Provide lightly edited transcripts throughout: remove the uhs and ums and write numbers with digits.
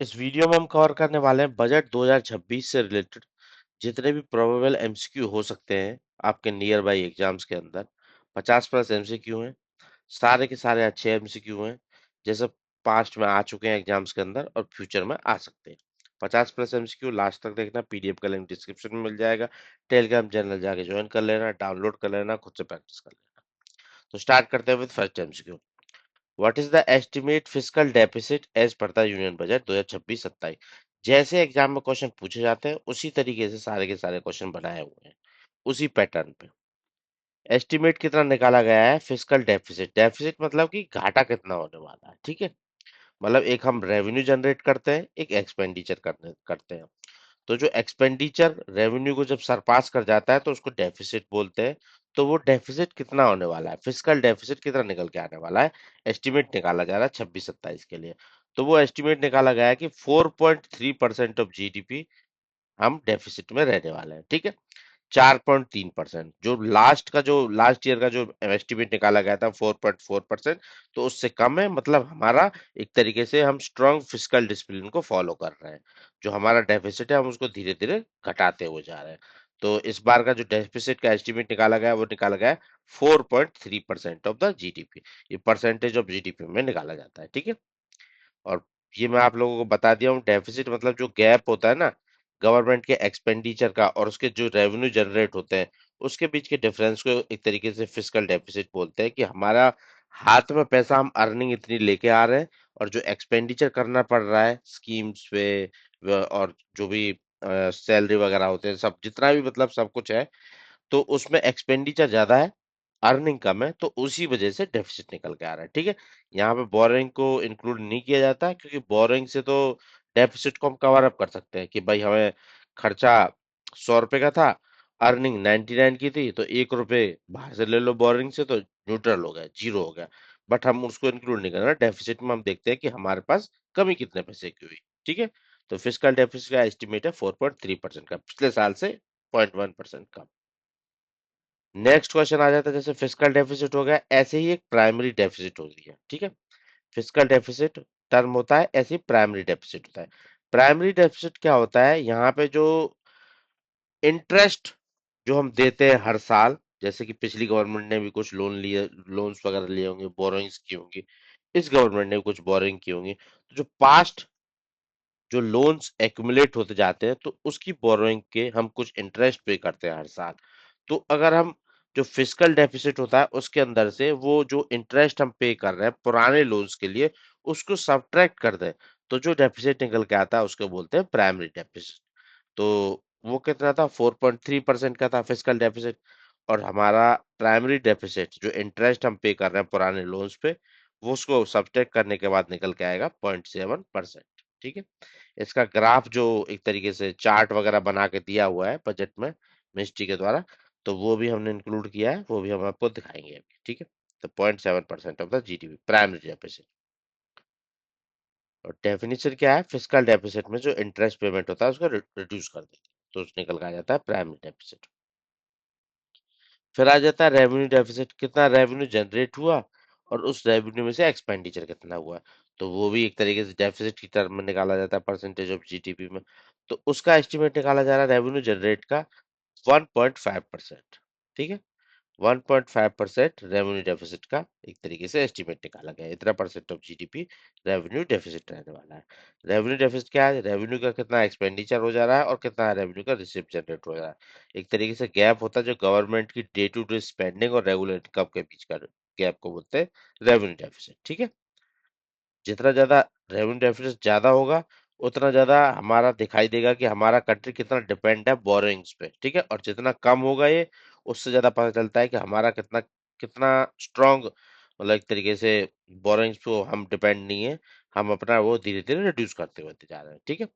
इस वीडियो में हम कवर करने वाले हैं बजट 2026 से रिलेटेड जितने भी प्रोबेबल एमसीक्यू हो सकते हैं आपके नियर बाई एग्जाम्स के अंदर। 50 प्लस एमसीक्यू हैं, सारे के सारे अच्छे एमसीक्यू हैं, जैसे पास्ट में आ चुके हैं एग्जाम्स के अंदर और फ्यूचर में आ सकते हैं। 50 प्लस एमसीक्यू लास्ट तक देखना, पीडीएफ का लिंक डिस्क्रिप्शन में मिल जाएगा। टेलीग्राम चैनल जाके ज्वाइन कर लेना, डाउनलोड कर लेना, खुद से प्रैक्टिस कर लेना। तो स्टार्ट करते हैं with first MCQ. What is the estimate fiscal deficit as पर द यूनियन बजट 2026-27? जैसे एग्जाम में क्वेश्चन पूछे जाते हैं उसी तरीके से सारे के सारे क्वेश्चन बनाए हुए हैं, उसी पैटर्न पे। एस्टिमेट कितना निकाला गया है फिस्कल डेफिसिट, डेफिसिट मतलब कि घाटा कितना होने वाला है, ठीक है। मतलब एक हम रेवेन्यू जनरेट करते हैं, एक एक्सपेंडिचर करने करते हैं। तो जो एक्सपेंडिचर रेवेन्यू को जब सरपास कर जाता है तो उसको डेफिसिट बोलते हैं। तो वो डेफिसिट कितना होने वाला है, फिस्कल डेफिसिट कितना निकल के आने वाला है, एस्टिमेट निकाला जा रहा है 26-27 के लिए। तो वो एस्टिमेट निकाला गया है कि 4.3% ऑफ जीडीपी हम डेफिसिट में रहने वाले हैं, ठीक है। 4.3%, जो लास्ट ईयर का जो एस्टिमेट निकाला गया था 4.4%, तो उससे कम है। मतलब हमारा एक तरीके से हम स्ट्रांग फिस्कल डिसिप्लिन को फॉलो कर रहे हैं। जो हमारा डेफिसिट है हम उसको धीरे धीरे घटाते हुए जा रहे हैं। तो इस बार का जो डेफिसिट का एस्टिमेट निकाला गया है वो निकाला गया है 4.3% ऑफ द जीडीपी। ये परसेंटेज ऑफ जीडीपी में निकाला जाता है, ठीक है। और ये मैं आप लोगों को बता दिया हूँ, डेफिसिट मतलब जो गैप होता है ना गवर्नमेंट के एक्सपेंडिचर का और उसके जो रेवेन्यू जनरेट होते हैं उसके बीच के डिफरेंस को एक तरीके से फिस्कल डेफिसिट बोलते हैं। कि हमारा हाथ में पैसा, हम अर्निंग इतनी लेके आ रहे हैं और जो एक्सपेंडिचर करना पड़ रहा है स्कीम्स पे और जो भी सैलरी वगैरह होते हैं, सब जितना भी मतलब सब कुछ है, तो उसमें एक्सपेंडिचर ज्यादा है, अर्निंग कम है, तो उसी वजह से डेफिसिट निकल के आ रहा है, ठीक है। यहाँ पे बोरोइंग को इंक्लूड नहीं किया जाता क्योंकि बोरोइंग से तो डेफिसिट को हम कवर अप कर सकते हैं कि भाई हमें खर्चा 100 रुपए का था, अर्निंग 99 की थी, तो 1 रुपए बाहर से ले लो बोरोइंग से, तो न्यूट्रल हो गया, जीरो हो गया। बट हम उसको इंक्लूड नहीं करना, डेफिसिट में हम देखते हैं कि हमारे पास कमी कितने पैसे की हुई, ठीक है। तो फिस्कल डेफिसिट का एस्टिमेट है 4.3% का, पिछले साल से 0.1% कम। नेक्स्ट क्वेश्चन आ जाता है, जैसे फिस्कल डेफिसिट हो गया, ऐसे ही एक प्राइमरी डेफिसिट होती है, ठीक है। फिस्कल डेफिसिट टर्म होता है, ऐसे ही प्राइमरी डेफिसिट होता है। प्राइमरी डेफिसिट क्या होता है, यहाँ पे जो इंटरेस्ट जो हम देते हैं हर साल, जैसे कि पिछली गवर्नमेंट ने भी कुछ लोन्स वगैरह लिए होंगे, बोरोइंग्स की होंगी, इस गवर्नमेंट ने भी कुछ बोरोइंग की होंगी, तो जो पास्ट जो लोन्स एक्यूमुलेट होते जाते हैं तो उसकी बोरोइंग के हम कुछ इंटरेस्ट पे करते हैं हर साल। तो अगर हम जो फिस्कल डेफिसिट होता है उसके अंदर से वो जो इंटरेस्ट हम पे कर रहे हैं पुराने लोन्स के लिए उसको सब्ट्रैक्ट कर दें, तो जो डेफिसिट निकल के आता है उसको बोलते हैं प्राइमरी डेफिसिट। तो वो कितना था, 4.3% का था फिस्कल डेफिसिट। और हमारा प्राइमरी डेफिसिट जो इंटरेस्ट हम पे कर रहे हैं पुराने लोन्स पे, वो उसको सब्ट्रैक्ट करने के बाद निकल के आएगा 0.7%, ठीक है। इसका ग्राफ जो एक तरीके से चार्ट वगैरह बना के दिया हुआ है बजट में मिनिस्ट्री के द्वारा, तो वो भी हमने इंक्लूड किया है, वो भी हम आपको दिखाएंगे अभी, ठीक है। तो 0.7% of the GDP primary deficit. और डेफिनेशन क्या है, फिस्कल डेफिसिट में जो इंटरेस्ट पेमेंट होता है उसको रिड्यूस कर देते हैं, तो निकल के आ जाता है प्राइमरी डेफिसिट। फिर आ जाता है रेवेन्यू डेफिसिट, कितना रेवेन्यू जनरेट हुआ और उस रेवेन्यू में से एक्सपेंडिचर कितना हुआ, तो वो भी एक तरीके से डेफिसिट की टर्म में निकाला जाता है, परसेंटेज ऑफ जीडीपी में। तो उसका एस्टिमेट निकाला जा रहा है रेवेन्यू जनरेट का 1.5%, ठीक है। 1.5% रेवेन्यू डेफिसिट का एक तरीके से एस्टिमेट निकाला गया है, इतना percent of GDP revenue deficit रहने वाला है। रेवेन्यू डेफिसिट क्या है, रेवेन्यू का कितना एक्सपेंडिचर हो जा रहा है और कितना रेवेन्यू का रिसिप्ट जनरेट हो रहा है। एक तरीके से गैप होता है जो गवर्नमेंट की डे टू डे स्पेंडिंग और रेगुलर इनकम के बीच का गैप को बोलते हैं रेवेन्यू डेफिसिट, ठीक है। जितना ज्यादा रेवेन्यू डेफिसिट ज्यादा होगा उतना ज्यादा हमारा दिखाई देगा कि हमारा कंट्री कितना डिपेंड है बोरोइंग्स पे, ठीक है। और जितना कम होगा ये, उससे ज्यादा पता चलता है कि हमारा कितना कितना स्ट्रांग, मतलब एक तरीके से बोरोइंग्स पे हम डिपेंड नहीं है, हम अपना वो धीरे धीरे रिड्यूस करते हुए जा रहे हैं, ठीक है।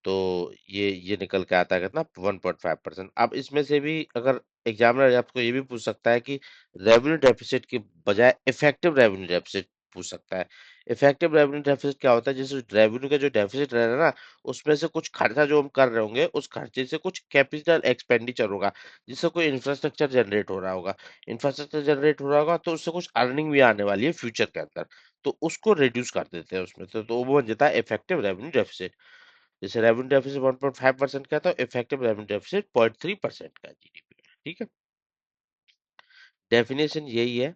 तो ये निकल के आता है कितना, 1.5%। अब इसमें से भी अगर एग्जामिनर आपको ये भी पूछ सकता है कि रेवेन्यू डेफिसिट के बजाय इफेक्टिव रेवेन्यू डेफिसिट पूछ सकता है। इफेक्टिव रेवेन्यू डेफिसिट क्या होता है, जैसे रेवेन्यू का जो डेफिसिट रह रहा है ना, उसमें से कुछ खर्चा जो हम कर रहे होंगे, उस खर्चे से कुछ कैपिटल एक्सपेंडिचर होगा, जिससे कोई इंफ्रास्ट्रक्चर जनरेट हो रहा होगा। इंफ्रास्ट्रक्चर जनरेट हो रहा होगा तो उससे कुछ अर्निंग भी आने वाली है फ्यूचर के अंदर, तो उसको रिड्यूस कर देते हैं उसमें से, तो वो बन जाता है इफेक्टिव रेवेन्यू डेफिसिट। जैसे रेवेन्यू डेफिसिट 1.5% का है, तो इफेक्टिव रेवेन्यू डेफिसिट 0.3% का जीडीपी में। ठीक है, डेफिनेशन यही है।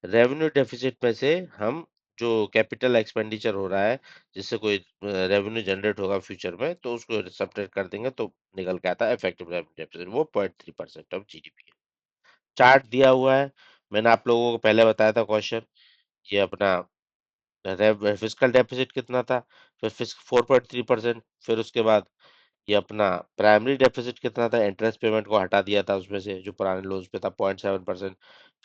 रेवेन्यू डेफिसिट में से हम जो कैपिटल एक्सपेंडिचर हो रहा है, जिससे कोई रेवेन्यू जनरेट होगा फ्यूचर में, तो उसको सब्ट्रैक्ट कर देंगे तो निकल के आता है इफेक्टिव रेवेन्यू डेफिसिट, वो 0.3% ऑफ जीडीपी है। चार्ट दिया हुआ है, मैंने आप लोगों को पहले बताया था क्वेश्चन, ये अपना फिजिकल डेफिसिट कितना था, फिर 4.3%, फिर उसके बाद ये अपना प्राइमरी डेफिसिट कितना था, इंटरेस्ट पेमेंट को हटा दिया था उसमें से जो पुराने लोन्स पे था, 0.7%।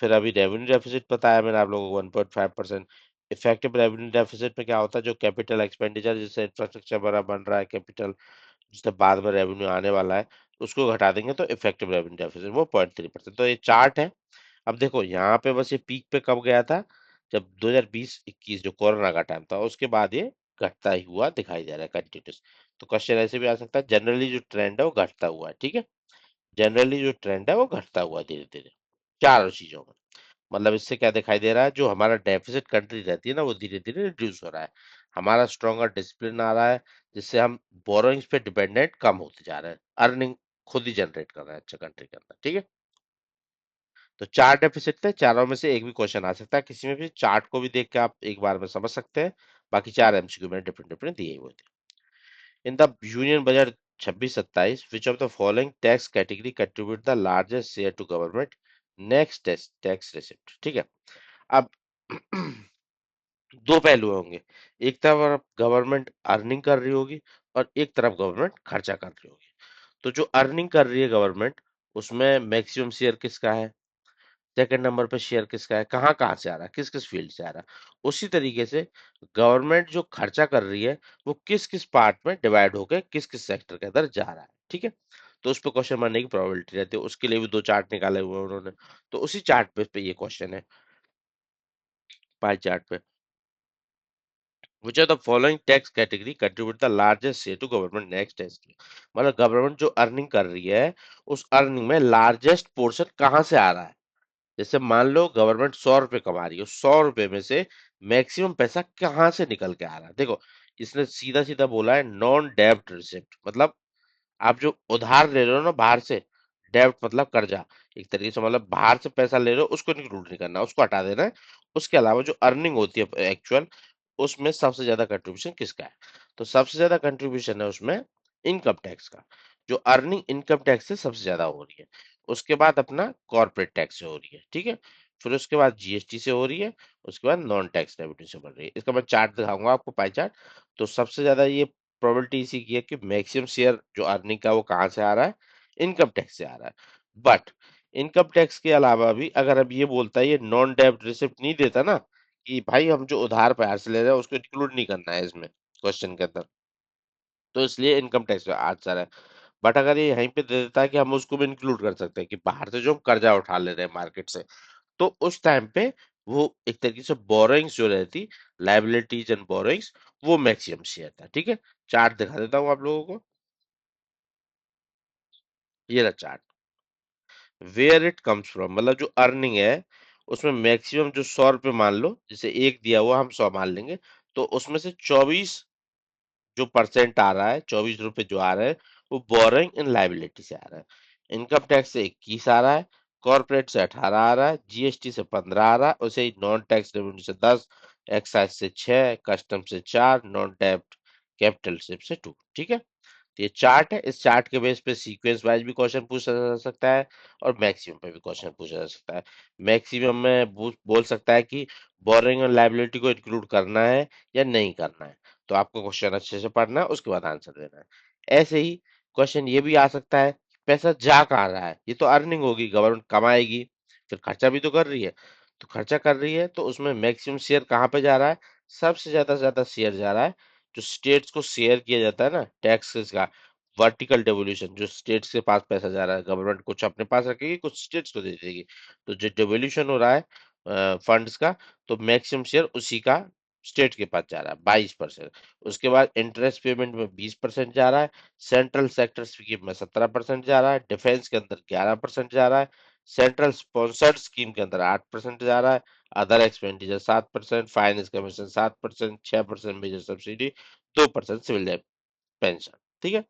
फिर अभी रेवेन्यू डेफिसिट बताया मैंने आप लोगों को 1.5%। इफेक्टिव रेवेन्यू डेफिसिट में क्या होता है, जो कैपिटल एक्सपेंडिचर, जैसे इंफ्रास्ट्रक्चर बड़ा बन रहा है कैपिटल, जिससे बाद में रेवेन्यू आने वाला है, उसको घटा देंगे तो इफेक्टिव रेवेन्यू डेफिसिट वो 0.3%। तो ये चार्ट है। अब देखो यहाँ पे बस ये पीक पे कब गया था, जब 2020-21 जो कोरोना का टाइम था, उसके बाद ये घटता ही हुआ दिखाई दे रहा है कंटिन्यूस। तो क्वेश्चन ऐसे भी आ सकता है, जनरली जो ट्रेंड है वो घटता हुआ है। ठीक है, जनरली जो ट्रेंड है वो घटता हुआ है धीरे धीरे चारों चीजों में। मतलब इससे क्या दिखाई दे रहा है, जो हमारा डेफिसिट कंट्री रहती है ना, वो धीरे धीरे रिड्यूस हो रहा है, हमारा स्ट्रॉन्गर डिसिप्लिन आ रहा है, जिससे हम बोरोइंग्स पे डिपेंडेंट कम होते जा रहे हैं, अर्निंग खुद ही जनरेट कर रहे हैं अच्छा कंट्री के अंदर। ठीक है, तो चार डेफिसिट थे, चारों में से एक भी क्वेश्चन आ सकता है, किसी में भी चार्ट को भी देख के आप एक बार में समझ सकते हैं। बाकी चार एमसीक्यू में डिफरेंट डिफरेंट दिए हुए थे। In the union budget 26-27, which of the following tax category contribute the largest share to government next tax receipt. ठीक है, अब दो पहलू होंगे, एक तरफ गवर्नमेंट अर्निंग कर रही होगी और एक तरफ गवर्नमेंट खर्चा कर रही होगी। तो जो अर्निंग कर रही है गवर्नमेंट, उसमें मैक्सिमम शेयर किसका है, सेकंड नंबर पे शेयर किसका है, कहाँ कहाँ से आ रहा है, किस किस फील्ड से आ रहा है। उसी तरीके से गवर्नमेंट जो खर्चा कर रही है, वो किस किस पार्ट में डिवाइड होकर किस किस सेक्टर के अंदर जा रहा है। ठीक है, तो उस पर क्वेश्चन बनने की प्रोबेबिलिटी रहती है, उसके लिए भी दो चार्ट निकाले हुए हैं उन्होंने। तो उसी चार्ट पे ये क्वेश्चन है, पाई चार्ट पे। Which of the following tax category contribute the largest share to government next tax year? मतलब गवर्नमेंट जो अर्निंग कर रही है, उस अर्निंग में लार्जेस्ट पोर्शन कहाँ से आ रहा है। जैसे मान लो गवर्नमेंट 100 रुपए कमा रही है, 100 रुपए में से मैक्सिमम पैसा कहाँ से निकल के आ रहा है। देखो, इसने सीधा सीधा बोला है नॉन डेब्ट रिसिप्ट, मतलब आप जो उधार ले रहे हो ना बाहर से, डेब्ट मतलब कर्जा, एक तरीके से मतलब बाहर से पैसा ले रहे हो, उसको इंक्लूड नहीं करना, उसको हटा देना है। उसके अलावा जो अर्निंग होती है एक्चुअल, उसमें सबसे ज्यादा कंट्रीब्यूशन किसका है, तो सबसे ज्यादा कंट्रीब्यूशन है उसमें इनकम टैक्स का, जो अर्निंग इनकम टैक्स से सबसे ज्यादा हो रही है। उसके बाद अपना कॉर्पोरेट टैक्स से हो रही है। ठीक है, फिर उसके बाद जीएसटी से हो रही है, उसके बाद नॉन टैक्स रेवेन्यू से बन रही है। इसका मैं चार्ट दिखाऊंगा आपको, पाई चार्ट। तो सबसे ज्यादा ये प्रोबेबिलिटी इसी की है कि मैक्सिमम शेयर जो अर्निंग का वो कहाँ से आ रहा है, इनकम टैक्स से आ रहा है। बट इनकम टैक्स के अलावा भी अगर अब ये बोलता है, ये नॉन डेब्ट रिसिप्ट नहीं देता ना, कि भाई हम जो उधार बाहर से ले रहे हैं उसको इंक्लूड नहीं करना है इसमें क्वेश्चन के अंदर, तो इसलिए इनकम टैक्स आंसर है। बट अगर ये यहीं पे दे देता है कि हम उसको भी इंक्लूड कर सकते हैं, कि बाहर से जो हम कर्जा उठा ले रहे हैं मार्केट से, तो उस टाइम पे वो एक तरीके से बोरोइंग्स जो रहती, लाइबिलिटीज एंड बोरोइंग्स, वो मैक्सिमम शेयर था। ठीक है, चार्ट दिखा देता हूँ आप लोगों को, ये रहा chart. Where it comes from, मतलब जो अर्निंग है उसमें मैक्सिमम जो 100 रुपये मान लो, जैसे एक दिया हुआ हम 100 मान लेंगे, तो उसमें से 24 जो परसेंट आ रहा है, 24 रुपए जो आ रहे हैं, वो बोरोइंग इन लाइबिलिटी से आ रहा है। इनकम टैक्स से 21 आ रहा है, कॉर्पोरेट से 18 आ रहा है, जीएसटी से 15 आ रहा है, वैसे ही नॉन टैक्स रेवेन्यू से 10, एक्साइज से 6, कस्टम से 4, नॉन टैक्स कैपिटल से 2। ठीक है, ये चार्ट है, इस चार्ट के बेस पे सीक्वेंस वाइज भी क्वेश्चन पूछा जा सकता है, और मैक्सिमम पे भी क्वेश्चन पूछा जा सकता है। मैक्सिमम में बोल सकता है कि बोरिंग और लाइबिलिटी को इंक्लूड करना है या नहीं करना है, तो आपको क्वेश्चन अच्छे से पढ़ना है, उसके बाद आंसर देना है। ऐसे ही क्वेश्चन ये भी आ सकता है, पैसा जा कहाँ रहा है, ये तो अर्निंग होगी, गवर्नमेंट कमाएगी, फिर खर्चा भी तो कर रही है, तो खर्चा कर रही है तो उसमें मैक्सिमम शेयर कहाँ पे जा रहा है, सबसे ज्यादा शेयर जा रहा है जो स्टेट्स को शेयर किया जाता है ना टैक्सेस का, वर्टिकल डेवोल्यूशन, जो स्टेट्स के पास पैसा जा रहा है, गवर्नमेंट कुछ अपने पास रखेगी, कुछ स्टेट्स को दे देगी, तो जो डेवोल्यूशन हो रहा है फंड्स का, तो मैक्सिमम शेयर उसी का स्टेट के पास जा रहा है 22%। उसके बाद इंटरेस्ट पेमेंट में 20% जा रहा है। सेंट्रल सेक्टर स्कीम में 17% जा रहा है। डिफेंस के अंदर 11% जा रहा है। सेंट्रल स्पॉन्सर्ड स्कीम के अंदर 8% जा रहा है। Other expenditure 7%, finance commission 7%, 6% major subsidy, 2% civil pension. ठीक है,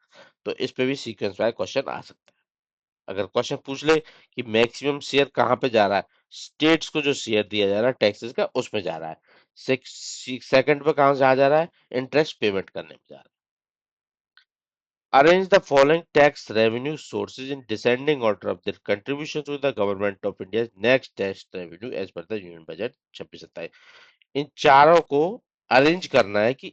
तो इस पे भी सीक्वेंस वाइज क्वेश्चन आ सकता है। अगर क्वेश्चन पूछ ले कि मैक्सिमम शेयर कहाँ पे जा रहा है, स्टेट्स को जो शेयर दिया जा रहा है टैक्सेस का उसमें जा रहा है। सेकंड पे कहाँ से आ जा रहा है, इंटरेस्ट पेमेंट करने में जा रहा है। Arrange the following tax revenue sources in descending order of their contribution to the government of India's next tax revenue as per the Union Budget 26-27। इन चारों को अरेंज करना है कि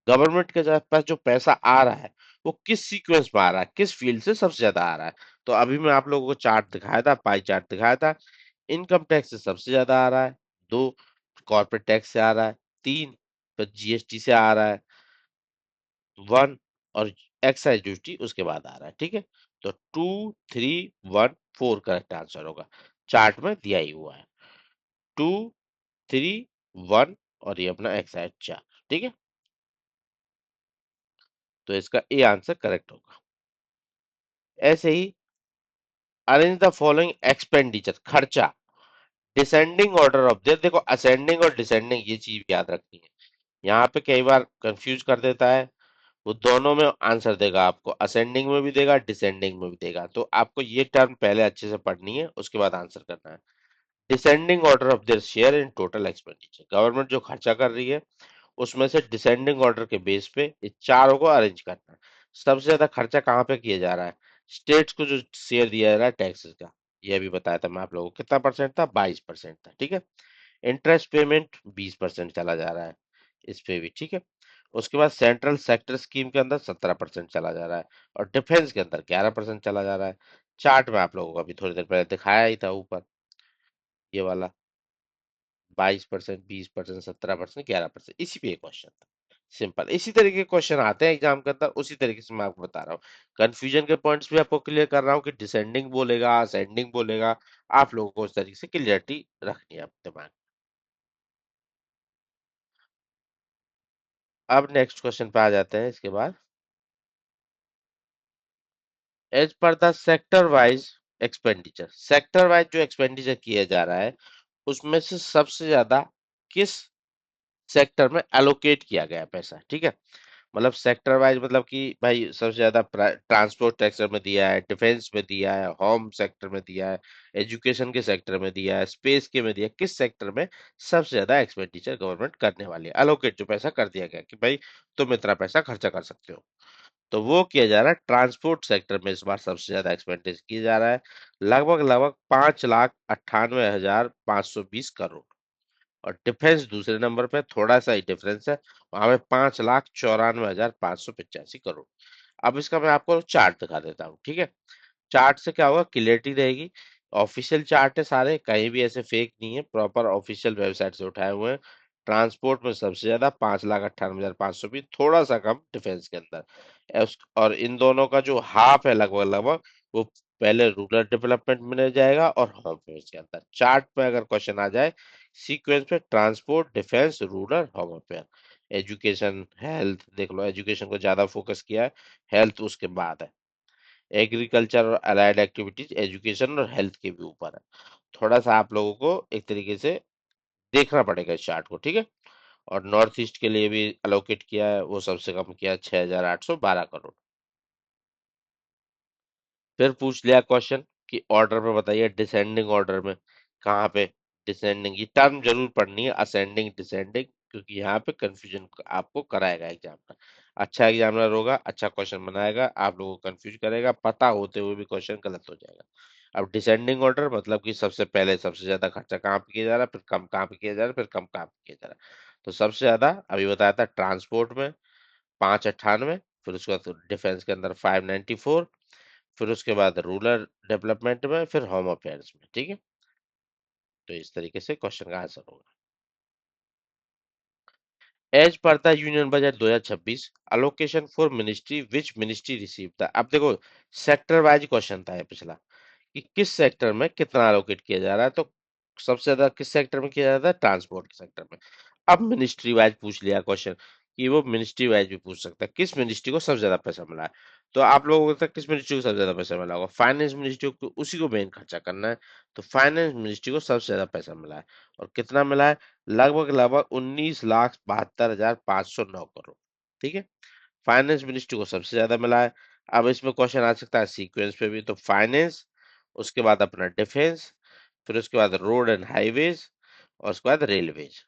गवर्नमेंट के पास जो पैसा आ रहा है वो किस सीक्वेंस में आ रहा है, किस फील्ड से सबसे ज्यादा आ रहा है। तो अभी मैं आप लोगों को चार्ट दिखाया था, पाई चार्ट दिखाया था। इनकम टैक्स से सबसे ज्यादा आ रहा है, दो कॉर्पोरेट टैक्स से आ रहा है, तीन फिर जीएसटी से आ रहा है, वन और एक्साइज ड्यूटी उसके बाद आ रहा है। ठीक है, तो 2 3 1 4 करेक्ट आंसर होगा, चार्ट में दिया ही हुआ है 2 3 1 और ये अपना एक्साइज 4। ठीक है, तो इसका ए आंसर करेक्ट होगा। ऐसे ही अरेंज द फॉलोइंग एक्सपेंडिचर, खर्चा डिसेंडिंग ऑर्डर ऑफ देयर। देखो असेंडिंग और डिसेंडिंग ये चीज याद रखनी है, यहाँ पे कई बार कंफ्यूज कर देता है। वो दोनों में आंसर देगा आपको, असेंडिंग में भी देगा डिसेंडिंग में भी देगा। तो आपको ये टर्म पहले अच्छे से पढ़नी है, उसके बाद आंसर करना है। Descending order of their share in total expenditure, government जो खर्चा कर रही है उसमें से डिसेंडिंग ऑर्डर के बेस पे ये चारों को अरेंज करना है। सबसे ज्यादा खर्चा कहाँ पे किया जा रहा है, स्टेट्स को जो शेयर दिया जा रहा है टैक्सेस का, ये भी बताया था मैं आप लोगों को, कितना परसेंट था, 22% था। ठीक है, इंटरेस्ट पेमेंट 20% चला जा रहा है इस पे भी। ठीक है, उसके बाद सेंट्रल सेक्टर स्कीम के अंदर 17% चला जा रहा है, और डिफेंस के अंदर 11% चला जा रहा है। चार्ट में आप लोगों को अभी थोड़ी देर पहले दिखाया ही था ऊपर, ये वाला 22%, 20%, 17%, 11%, इसी पे क्वेश्चन था। सिंपल इसी तरीके के क्वेश्चन आते हैं एग्जाम के अंदर, उसी तरीके से मैं आपको बता रहा हूँ। कंफ्यूजन के पॉइंट्स भी आपको क्लियर कर रहा हूँ कि डिसेंडिंग बोलेगा असेंडिंग बोलेगा, आप लोगों को उस तरीके से क्लियरिटी रखनी है अपने दिमाग में। अब नेक्स्ट क्वेश्चन पे आ जाते हैं इसके बाद। एज पर the sector wise expenditure, sector wise जो एक्सपेंडिचर किया जा रहा है उसमें से सबसे ज्यादा किस सेक्टर में एलोकेट किया गया है पैसा। ठीक है, मतलब सेक्टर वाइज मतलब कि भाई सबसे ज्यादा ट्रांसपोर्ट सेक्टर में दिया है, डिफेंस में दिया है, होम सेक्टर में दिया है, एजुकेशन के सेक्टर में दिया है, स्पेस के में दिया है, किस सेक्टर में सबसे ज्यादा एक्सपेंडिचर गवर्नमेंट करने वाली है, एलोकेट जो पैसा कर दिया गया कि भाई तुम इतना पैसा खर्चा कर सकते हो। तो वो किया जा रहा है ट्रांसपोर्ट सेक्टर में, इस बार सबसे ज्यादा एक्सपेंडिचर किया जा रहा है, लगभग लगभग 5,98,520 करोड़। और डिफेंस दूसरे नंबर पे, थोड़ा सा ही डिफरेंस है, वहां पे 5,94,585 करोड़। अब इसका मैं आपको चार्ट दिखा देता हूँ। ठीक है, चार्ट से क्या होगा, क्लियरिटी रहेगी। ऑफिशियल चार्ट है सारे, कहीं भी ऐसे फेक नहीं है, प्रॉपर ऑफिशियल वेबसाइट से उठाए हुए हैं। ट्रांसपोर्ट में सबसे ज्यादा 5,98,520, थोड़ा सा कम डिफेंस के अंदर। और इन दोनों का जो हाफ है लगभग लगभग, वो पहले रूरल डेवलपमेंट में जाएगा और होम अफेयर्स के अंदर। चार्ट पे अगर क्वेश्चन आ जाए सीक्वेंस पे, transport defence rural home affair, education health देख लो, एजुकेशन को ज्यादा फोकस किया है, हेल्थ उसके बाद है, एग्रीकल्चर और अलाइड एक्टिविटीज एजुकेशन और हेल्थ के भी ऊपर है। थोड़ा सा आप लोगों को एक तरीके से देखना पड़ेगा इस चार्ट को। ठीक है, और नॉर्थ ईस्ट के लिए भी अलोकेट किया है, वो सबसे कम किया है 6,812 करोड़। फिर पूछ लिया क्वेश्चन कि ऑर्डर में बताइए, डिसेंडिंग ऑर्डर में कहाँ पे, डिसेंडिंग ये टर्म जरूर पढ़नी है, असेंडिंग डिसेंडिंग, क्योंकि यहाँ पे कंफ्यूजन आपको कराएगा एग्जाम में। अच्छा एग्जामिनर होगा, अच्छा क्वेश्चन बनाएगा, आप लोगों को कंफ्यूज करेगा, पता होते हुए भी क्वेश्चन गलत हो जाएगा। अब डिसेंडिंग ऑर्डर मतलब कि सबसे पहले सबसे ज्यादा खर्चा कहाँ पे किया जा रहा है, फिर कम कहाँ पे किया जा रहा है, फिर कम कहाँ पे किया जा रहा है। तो सबसे ज्यादा अभी बताया था ट्रांसपोर्ट में 598, फिर उसके बाद डिफेंस के अंदर 594, फिर उसके बाद रूरल डेवलपमेंट में, फिर होम अफेयर्स में। ठीक है, तो इस तरीके से क्वेश्चन का आंसर होगा। एज पर the union budget 2026 allocation for ministry which ministry receive था। अब देखो सेक्टर वाइज क्वेश्चन था ये पिछला, कि किस सेक्टर में कितना अलोकेट किया जा रहा है। तो सबसे ज्यादा किस सेक्टर में किया जाता है, ट्रांसपोर्ट के सेक्टर में। अब मिनिस्ट्री वाइज पूछ लिया क्वेश्चन कि वो मिनिस्ट्री वाइज भी पूछ सकता है किस मिनिस्ट्री को सबसे ज्यादा पैसा मिला है। तो आप लोगों को लगता है किस मिनिस्ट्री को सबसे ज्यादा पैसा मिला होगा, फाइनेंस मिनिस्ट्री को, उसी को मेन खर्चा करना है। तो फाइनेंस मिनिस्ट्री को सबसे ज्यादा पैसा मिला है। और कितना मिला है? लगभग लगभग 19,72,509 करोड़। ठीक है, फाइनेंस मिनिस्ट्री को सबसे ज्यादा मिला है। अब इसमें क्वेश्चन आ सकता है सीक्वेंस पे भी, तो फाइनेंस, उसके बाद अपना डिफेंस, फिर उसके बाद रोड एंड हाईवेज, और उसके बाद रेलवेज।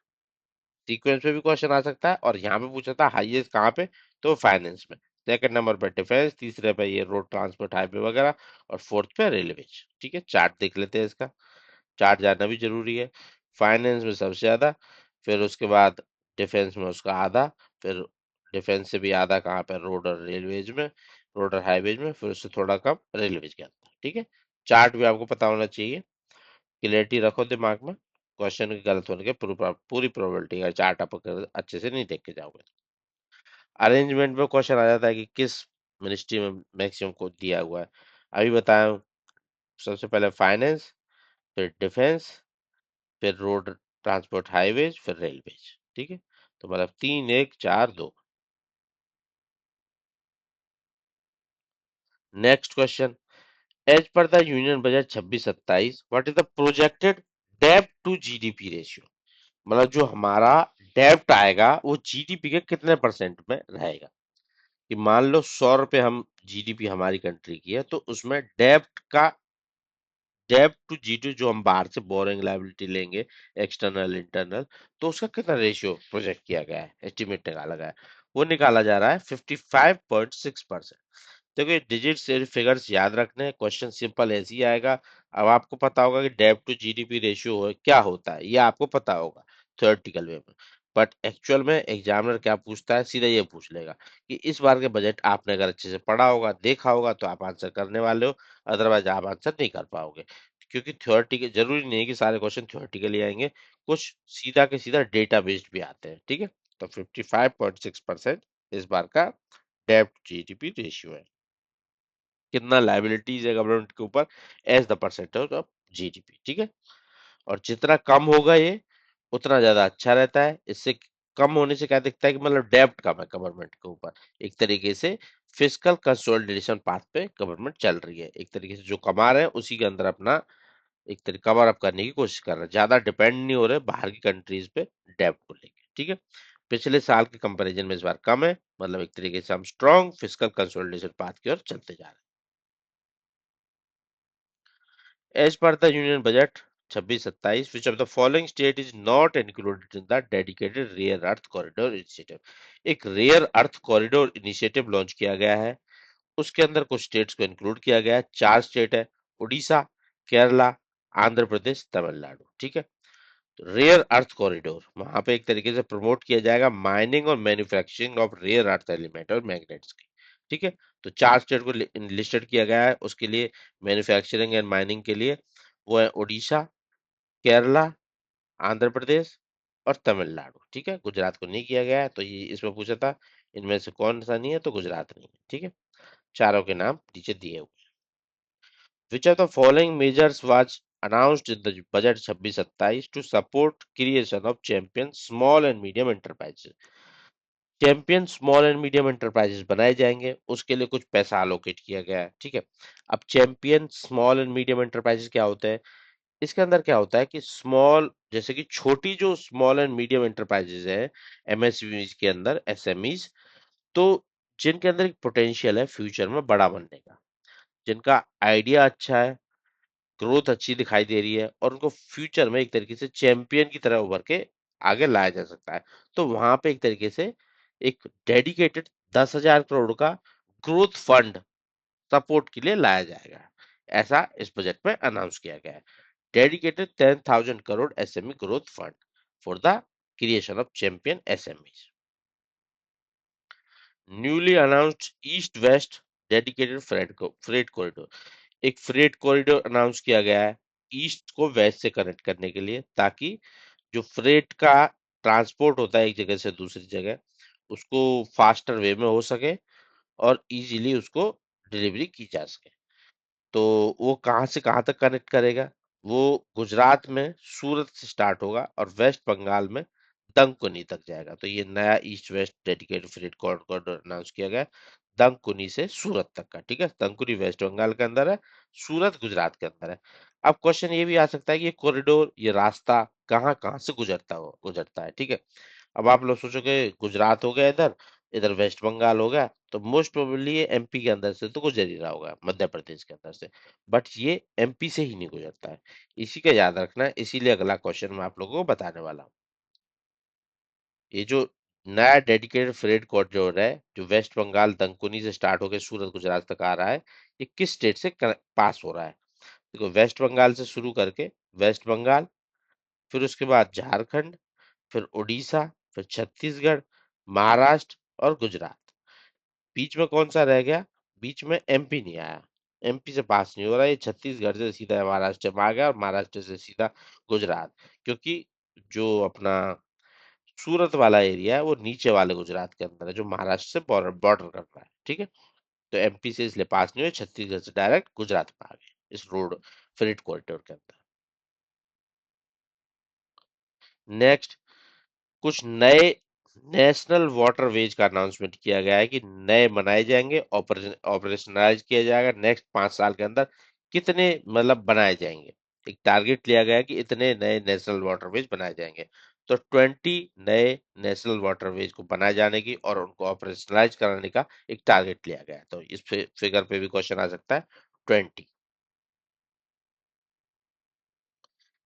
सीक्वेंस पे भी क्वेश्चन आ सकता है, और यहाँ पे पूछा था हाईएस्ट कहाँ पे, तो फाइनेंस में। सेकंड नंबर पे डिफेंस, तीसरे पे ये रोड ट्रांसपोर्ट हाईवे वगैरह, और फोर्थ पे रेलवेज। ठीक है, चार्ट देख लेते हैं इसका, चार्ट जानना भी जरूरी है। फाइनेंस में सबसे ज्यादा, फिर उसके बाद डिफेंस में उसका आधा, फिर डिफेंस से भी आधा कहाँ पे, रोड और रेलवेज में, रोड और हाईवेज में, फिर उससे थोड़ा कम रेलवेज के अंदर। ठीक है, चार्ट भी आपको पता होना चाहिए, क्लियरिटी रखो दिमाग में, क्वेश्चन के गलत होने के पूरी प्रोबेबिलिटी है, चार्ट आप अगर अच्छे से नहीं देख के जाओगे। अरेंजमेंट में क्वेश्चन आ जाता है कि किस मिनिस्ट्री में मैक्सिमम को दिया हुआ है। अभी बताया हूं, सबसे पहले फाइनेंस, फिर डिफेंस, फिर रोड ट्रांसपोर्ट हाईवेज, फिर रेलवेज। ठीक है, तो मतलब 3, 1, 4, 2। नेक्स्ट क्वेश्चन, एज पर the union budget 26-27 what is the projected डेब्ट टू जीडीपी रेशियो। मतलब जो हमारा डेब्ट आएगा वो जीडीपी के कितने परसेंट में रहेगा। कि मान लो 100 रुपए हम, जीडीपी हमारी कंट्री की है, तो उसमें डेब्ट टू जीडीपी जो हम बाहर से बोरिंग लायबिलिटी लेंगे, एक्सटर्नल इंटरनल, तो उसका कितना रेशियो प्रोजेक्ट किया गया है, एस्टिमेट निकाला गया है। वो निकाला जा रहा है 55.6%। देखो ये डिजिट्स से फिगर्स याद रखने हैं, क्वेश्चन सिंपल ऐसे ही आएगा। अब आपको पता होगा कि डेब्ट टू जीडीपी रेशियो क्या होता है, ये आपको पता होगा थ्योरेटिकल वे में। बट एक्चुअल में एग्जामिनर क्या पूछता है, सीधा ये पूछ लेगा कि इस बार के बजट आपने अगर अच्छे से पढ़ा होगा, देखा होगा, तो आप आंसर करने वाले हो, अदरवाइज आप आंसर नहीं कर पाओगे। क्योंकि थ्योरेटिकल जरूरी नहीं है कि सारे क्वेश्चन थ्योरेटिकली आएंगे, कुछ सीधा के सीधा डेटा बेस्ड भी आते हैं। ठीक है, तो 55.6% इस बार का डेब्ट जीडीपी रेशियो है। कितना लाइबिलिटीज है गवर्नमेंट के ऊपर as the percentage of GDP. ठीक है, और जितना कम होगा ये, उतना ज्यादा अच्छा रहता है। इससे कम होने से क्या दिखता है कि मतलब डेब्ट कम है गवर्नमेंट के ऊपर, एक तरीके से फिस्कल कंसोलिडेशन पाथ पे गवर्नमेंट चल रही है, एक तरीके से जो कमा रहे हैं उसी के अंदर अपना एक तरीका कवर अप करने की कोशिश कर रहे हैं, ज्यादा डिपेंड नहीं हो रहे बाहर की कंट्रीज पे डेब्ट को लेके। ठीक है, पिछले साल के कंपैरिजन में इस बार कम है, मतलब एक तरीके से हम स्ट्रॉन्ग फिस्कल कंसोलिडेशन पाथ की ओर चलते जा रहे हैं। As per the Union Budget 26-27, which of the following state is not included in the dedicated Rare Earth Corridor Initiative? एक rare earth corridor initiative launch किया गया है, उसके अंदर कुछ स्टेट्स को इंक्लूड किया गया है। 4 स्टेट है, उड़ीसा, केरला, आंध्र प्रदेश, तमिलनाडु। ठीक है, रेयर अर्थ कॉरिडोर, वहां पे एक तरीके से प्रमोट किया जाएगा माइनिंग और manufacturing of rare earth element और मैग्नेट्स की। ठीक है, तो 4 स्टेट को लिस्टेड किया गया है उसके लिए, मैन्युफैक्चरिंग एंड माइनिंग के लिए। वो है उड़ीसा, केरला, आंध्र प्रदेश और तमिलनाडु। ठीक है, गुजरात को नहीं किया गया है, तो ये इसमें पूछा था इनमें से कौन सा नहीं है, तो गुजरात नहीं है। ठीक है, चारों के नाम नीचे दिए हुए। Which of the following measures was announced in the budget 26-27 to support creation of champion small and medium enterprises? Champion small and medium enterprises बनाए जाएंगे, उसके लिए कुछ पैसा अलोकेट किया गया है। ठीक है, अब champion small and medium enterprises क्या होते हैं, इसके अंदर क्या होता है कि स्मॉल, जैसे कि छोटी जो स्मॉल एंड मीडियम एंटरप्राइजेस है, एमएसएमईज के अंदर, एसएमईज, तो जिनके अंदर एक पोटेंशियल है फ्यूचर में बड़ा बनने का, जिनका आइडिया अच्छा है, ग्रोथ अच्छी दिखाई दे रही है, और उनको फ्यूचर में एक तरीके से चैंपियन की तरह उभर के आगे लाया जा सकता है। तो वहां पे एक तरीके से एक डेडिकेटेड 10,000 करोड़ का ग्रोथ फंड सपोर्ट के लिए लाया जाएगा, ऐसा इस बजट में अनाउंस किया गया है। Dedicated 10,000 crore SME growth fund for the creation of champion SME. Newly announced east west dedicated freight corridor, एक फ्रेट कॉरिडोर अनाउंस किया गया है ईस्ट को वेस्ट से कनेक्ट करने के लिए, ताकि जो फ्रेट का ट्रांसपोर्ट होता है एक जगह से दूसरी जगह, उसको फास्टर वे में हो सके और इजीली उसको डिलीवरी की जा सके। तो वो कहाँ से कहाँ तक कनेक्ट करेगा, वो गुजरात में सूरत से स्टार्ट होगा और वेस्ट बंगाल में दंकुनी तक जाएगा। तो ये नया east west dedicated freight corridor announce किया गया है, दंकुनी से सूरत तक का। ठीक है, दंकुनी वेस्ट बंगाल के अंदर है, सूरत गुजरात के अंदर है। अब क्वेश्चन ये भी आ सकता है कि ये कॉरिडोर, ये रास्ता कहाँ कहाँ से गुजरता है। ठीक है, अब आप लोग सोचोगे गुजरात हो गया इधर, इधर वेस्ट बंगाल हो गया, तो मोस्ट प्रोबेबली ये एमपी के अंदर से तो गुजर ही रहा होगा, मध्य प्रदेश के अंदर से। बट ये एमपी से ही नहीं गुजरता है, इसी का याद रखना है। इसीलिए अगला क्वेश्चन मैं आप लोगों को बताने वाला हूँ। ये जो नया डेडिकेटेड फ्रेट कॉरिडोर है, जो वेस्ट बंगाल दंकुनी से स्टार्ट होकर सूरत गुजरात तक आ रहा है, ये किस स्टेट से पास हो रहा है? देखो, वेस्ट बंगाल से शुरू करके वेस्ट बंगाल, फिर उसके बाद झारखंड, फिर उड़ीसा, फिर छत्तीसगढ़, महाराष्ट्र और गुजरात। बीच में कौन सा रह गया? बीच में एमपी नहीं आया, एमपी से पास नहीं हो रहा। ये छत्तीसगढ़ से सीधा महाराष्ट्र में आ गया और महाराष्ट्र से सीधा गुजरात, क्योंकि जो अपना सूरत वाला एरिया है वो नीचे वाले गुजरात के अंदर है, जो महाराष्ट्र से बॉर्डर बॉर्डर कर रहा है। ठीक है, तो एमपी से इसलिए पास नहीं हुए, छत्तीसगढ़ से डायरेक्ट गुजरात में आ गए इस रोड फ्रेट कॉरिडोर के अंदर। नेक्स्ट, कुछ नए नेशनल वाटरवेज का अनाउंसमेंट किया गया है कि नए बनाए जाएंगे, ऑपरेशनलाइज किया जाएगा नेक्स्ट 5 साल के अंदर। कितने मतलब बनाए जाएंगे? एक टारगेट लिया गया है कि इतने नए नेशनल वाटरवेज बनाए जाएंगे। तो 20 नए नेशनल वाटरवेज को बनाए जाने की और उनको ऑपरेशनलाइज कराने का एक टारगेट लिया गया है। तो इस फिगर पे भी क्वेश्चन आ सकता है। 20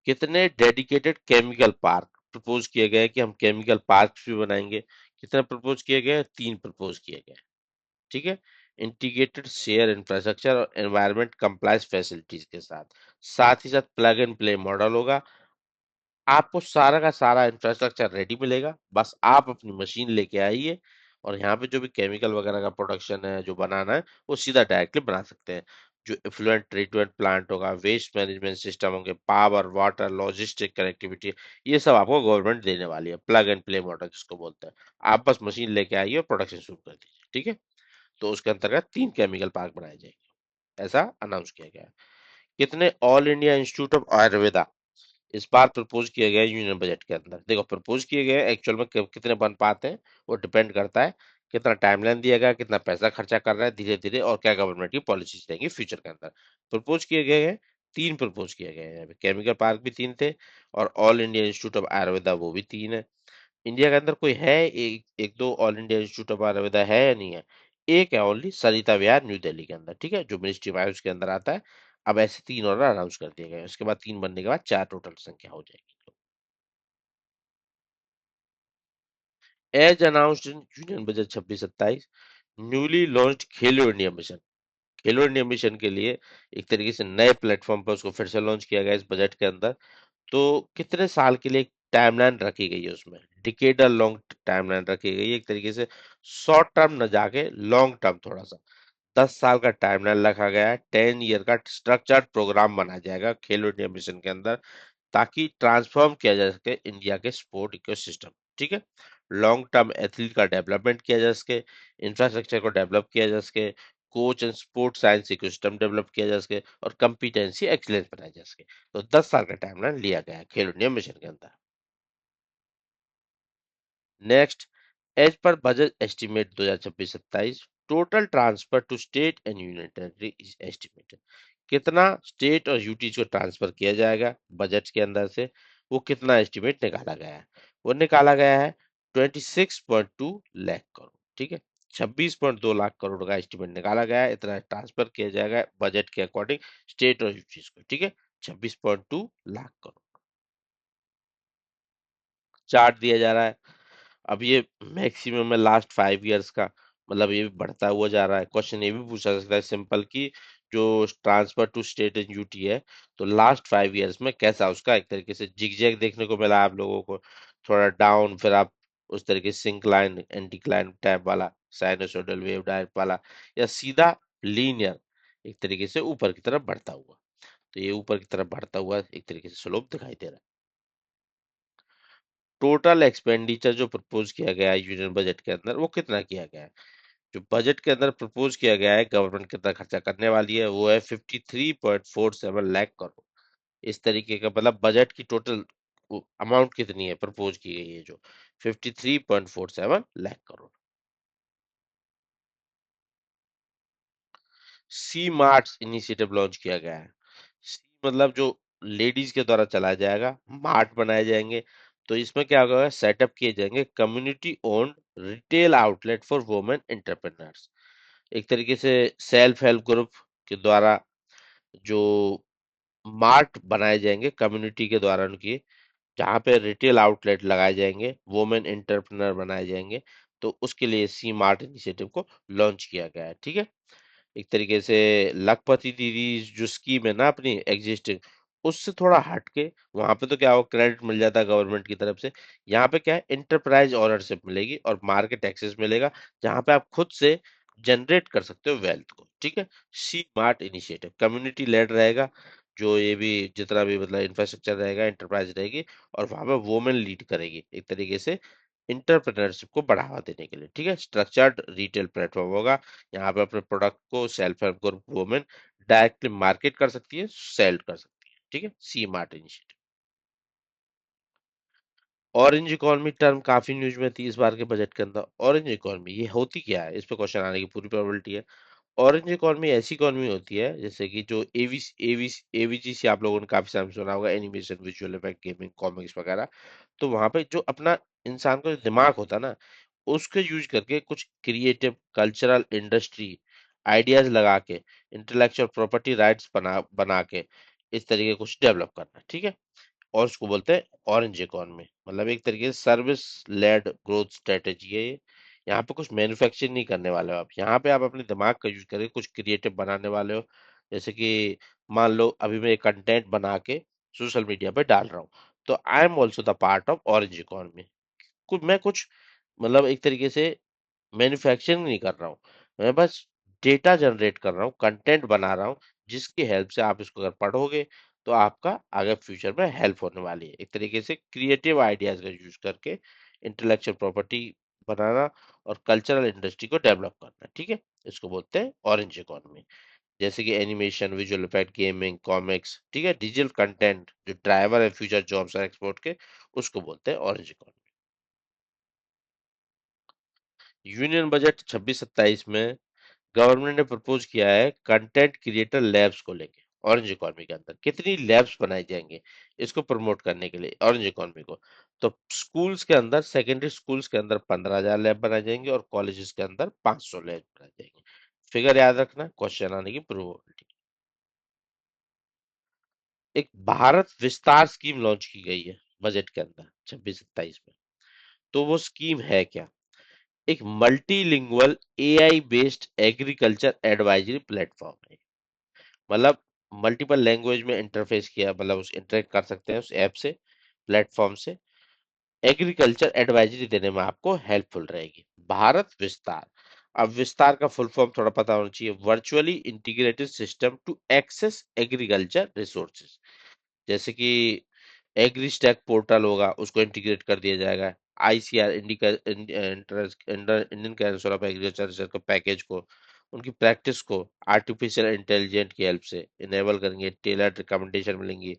कितने डेडिकेटेड केमिकल पार्क प्रपोज किए गए कि हम केमिकल पार्क भी बनाएंगे? कितने प्रपोज किए गए? 3 प्रपोज किए गए। ठीक है, इंटीग्रेटेड शेयर इंफ्रास्ट्रक्चर और एनवायरमेंट कंप्लायंस फैसिलिटीज के साथ, साथ ही साथ प्लग एंड प्ले मॉडल होगा। आपको सारा का सारा इंफ्रास्ट्रक्चर रेडी मिलेगा, बस आप अपनी मशीन लेके आइए और यहाँ पे जो भी केमिकल वगैरह का प्रोडक्शन है, जो बनाना है, वो सीधा डायरेक्टली बना सकते हैं। जो इफ्लुएंट ट्रीटमेंट प्लांट होगा, वेस्ट मैनेजमेंट सिस्टम होंगे, पावर वाटर लॉजिस्टिक कनेक्टिविटी, ये सब आपको गवर्नमेंट देने वाली है। प्लग एंड प्ले मॉडल जिसको बोलते हैं, आप बस मशीन लेके आइए और प्रोडक्शन शुरू कर दीजिए। ठीक है, तो उसके अंतर्गत 3 केमिकल पार्क बनाए जाएंगे, ऐसा अनाउंस किया गया है। कितने all India institute of Ayurveda इस बार प्रपोज किए गए यूनियन बजट के अंदर? देखो, प्रपोज किए गए एक्चुअल में कितने बन पाते हैं वो डिपेंड करता है कितना टाइमलाइन दिया गया, कितना पैसा खर्चा कर रहा है धीरे धीरे, और क्या गवर्नमेंट की पॉलिसीज रहेंगी फ्यूचर के अंदर। प्रपोज किए गए हैं, 3 प्रपोज किए गए हैं। केमिकल पार्क भी 3 थे, और all India institute of Ayurveda वो भी 3 है। इंडिया के अंदर कोई है एक एक दो all India institute of Ayurveda है या नहीं है? एक है ओनली, सरिता विहार न्यू दिल्ली के अंदर। ठीक है, जो मिनिस्ट्री ऑफ आयुष के अंदर आता है। अब ऐसे 3 और अनाउंस कर दिए गए, उसके बाद 3 बनने के बाद 4 टोटल संख्या हो जाएगी। As announced in union budget 26-27, newly launched खेलो इंडिया मिशन। खेलो इंडिया मिशन के लिए एक तरीके से नए प्लेटफॉर्म पर उसको फिर से लॉन्च किया गया इस बजट के अंदर। तो कितने साल के लिए एक टाइमलाइन रखी गई है उसमें? डिकेडल लॉन्ग टाइमलाइन रखी गई है, एक तरीके से शॉर्ट टर्म न जाके लॉन्ग टर्म थोड़ा सा। 10 साल का टाइमलाइन रखा गया है, 10 ईयर का स्ट्रक्चर्ड प्रोग्राम बनाया जाएगा खेलो इंडिया मिशन के अंदर, ताकि ट्रांसफॉर्म किया जा सके इंडिया के स्पोर्ट इकोसिस्टम। ठीक है, लॉन्ग टर्म एथलीट का डेवलपमेंट किया जा सके, इंफ्रास्ट्रक्चर को डेवलप किया जा सके, coach and sport science ecosystem develop किया जा सके, और कंपिटेंसी एक्सीलेंस बनाया जा सके। तो 10 साल का टाइमलाइन लिया गया है खेलो इंडिया मिशन के अंदर। Next, as per budget estimate 2026-27, total transfer to state and union territory is estimated. कितना स्टेट और यूटी को ट्रांसफर किया जाएगा बजट के अंदर से, वो कितना एस्टिमेट निकाला गया है? वो निकाला गया है 26.2 लाख करोड़। ठीक है, 26.2 लाख करोड़ का एस्टिमेट निकाला गया है, इतना ट्रांसफर किया जाएगा बजट के अकॉर्डिंग स्टेट और यूटी को। ठीक है, 26.2 लाख करोड़। चार्ट दिया जा रहा है। अब ये मैक्सिमम है लास्ट 5 इयर्स का, मतलब ये भी बढ़ता हुआ जा रहा है। क्वेश्चन ये भी पूछा जा सकता है सिंपल कि जो transfer to state and UT है, तो लास्ट 5 इयर्स में कैसा उसका एक तरीके से जिगजैग देखने को मिला आप लोगों को, थोड़ा डाउन, फिर आप उस तरीके से सिंक्लाइन एंटीक्लाइन टाइप वाला, साइनोसोइडल वेव टाइप वाला, या सीधा लीनियर एक तरीके से ऊपर की तरफ बढ़ता हुआ? तो ये ऊपर की तरफ बढ़ता हुआ एक तरीके से स्लोप दिखाई दे रहा है। टोटल एक्सपेंडिचर जो प्रपोज किया गया है यूनियन बजट के अंदर, वो कितना किया गया है? जो बजट के अंदर प्रपोज किया गया है गवर्नमेंट कितना खर्चा करने वाली है, वो है 53.47 लाख करोड़। इस तरीके का मतलब बजट की टोटल अमाउंट कितनी है प्रपोज की गई है जो 53.47 लाख करोड़। सी मार्ट इनिशिएटिव लॉन्च किया गया है। सी मतलब जो लेडीज के द्वारा चलाया जाएगा, मार्ट बनाए जाएंगे। तो इसमें क्या होगा, सेटअप किए जाएंगे community owned retail outlet for women entrepreneurs. एक तरीके से सेल्फ हेल्प ग्रुप के द्वारा जो मार्ट बनाए जाएंगे कम्युनिटी के द्वारा उनकी, जहाँ पे रिटेल आउटलेट लगाए जाएंगे, वुमेन एंटरप्रेन्योर बनाए जाएंगे। तो उसके लिए सी मार्ट इनिशिएटिव को लॉन्च किया गया है। ठीक है। एक तरीके से लखपति दीदी जो स्कीम है ना अपनी एग्जिस्टिंग, उससे थोड़ा हट के वहां पे तो क्या हो, क्रेडिट मिल जाता है गवर्नमेंट की तरफ से। यहाँ पे क्या है, इंटरप्राइज ओनरशिप मिलेगी और मार्केट एक्सेस मिलेगा, जहाँ पे आप खुद से जनरेट कर सकते हो वेल्थ को। ठीक है। C mart initiative community lead रहेगा। जो ये भी जितना भी मतलब इंफ्रास्ट्रक्चर रहेगा, इंटरप्राइज रहेगी, और वहां पे वुमेन लीड करेगी एक तरीके से इंटरप्रेन्योरशिप को बढ़ावा देने के लिए। ठीक है। स्ट्रक्चर्ड रिटेल प्लेटफॉर्म होगा। यहाँ पे अपने प्रोडक्ट को self help group women directly market कर सकती है, सेल कर सकती है। ठीक है। C mart initiative. Orange economy term काफी न्यूज में थी इस बार के बजट के अंदर। ऑरेंज इकोनॉमी ये होती क्या है, इस पे क्वेश्चन आने की पूरी प्रोबेबिलिटी है। ऑरेंज इकोनॉमी ऐसी इकोनॉमी होती है जैसे कि जो एवी एवी एवीजीसी आप लोगों ने काफी सारे सुना होगा, animation, visual effect, gaming, comics वगैरह। तो वहां पे जो अपना इंसान का जो दिमाग होता है ना, उसको यूज करके कुछ क्रिएटिव कल्चरल इंडस्ट्री आइडियाज लगा के, इंटेलेक्चुअल प्रॉपर्टी राइट्स बना बना के इस तरीके का कुछ डेवलप करना। ठीक है। और उसको बोलते हैं ऑरेंज इकोनॉमी। मतलब एक तरीके से सर्विस लेड ग्रोथ स्ट्रेटेजी है ये। यहाँ पे कुछ मैन्युफैक्चरिंग नहीं करने वाले हो आप, यहाँ पे आप अपने दिमाग का यूज करके कुछ क्रिएटिव बनाने वाले हो। जैसे कि मान लो अभी मैं एक कंटेंट बना के सोशल मीडिया पे डाल रहा हूँ, तो I am also the part of orange economy. कुछ मैं कुछ मतलब एक तरीके से मैन्युफैक्चरिंग नहीं कर रहा हूँ, मैं बस डेटा जनरेट कर रहा हूँ, कंटेंट बना रहा हूँ, जिसकी हेल्प से आप इसको अगर पढ़ोगे तो आपका आगे फ्यूचर में हेल्प होने वाली है। एक तरीके से क्रिएटिव आइडियाज का यूज करके इंटेलेक्चुअल प्रॉपर्टी बनाना और कल्चरल इंडस्ट्री को डेवलप करना। ठीक है। इसको बोलते हैं ऑरेंज इकोनॉमी। जैसे कि animation, visual effect, gaming, comics, ठीक है, डिजिटल कंटेंट जो ड्राइवर है फ्यूचर जॉब्स और एक्सपोर्ट के, उसको बोलते हैं ऑरेंज इकोनॉमी। यूनियन बजट 26-27 में गवर्नमेंट ने प्रपोज किया है कंटेंट क्रिएटर लैब्स को लेके। ऑरेंज इकोनॉमी के अंदर कितनी लैब्स बनाए जाएंगे इसको प्रमोट करने के लिए ऑरेंज इकोनॉमी को। तो स्कूल्स के अंदर, सेकेंडरी स्कूल्स के अंदर 15,000 लैब बनाए जाएंगे और कॉलेजेस के अंदर 500 लैब बनाए जाएंगे। फिगर याद रखना, क्वेश्चन आने की प्रोबेबिलिटी। एक भारत विस्तार स्कीम लॉन्च की गई है बजट के अंदर 26-27 में। तो वो स्कीम है क्या? एक multilingual AI based agriculture advisory platform है। मतलब मल्टीपल लैंग्वेज में इंटरफेस किया, मतलब उस इंटरेक्ट कर सकते हैं उस ऐप से, प्लेटफॉर्म से। एग्रीकल्चर एडवाइजरी देने में आपको हेल्पफुल रहेगी। भारत विस्तार, अब विस्तार का फुल फॉर्म थोड़ा पता होना चाहिए, virtually integrated system to access agriculture resources. जैसे कि एग्रीस्टैक पोर्टल होगा, उसको इंटीग्रेट कर दिया जाएगा। ICR, Indian council of agriculture research के पैकेज को, उनकी प्रैक्टिस को आर्टिफिशियल इंटेलिजेंट की हेल्प से इनेबल करेंगे। टेलर्ड रिकमेंडेशन मिलेंगी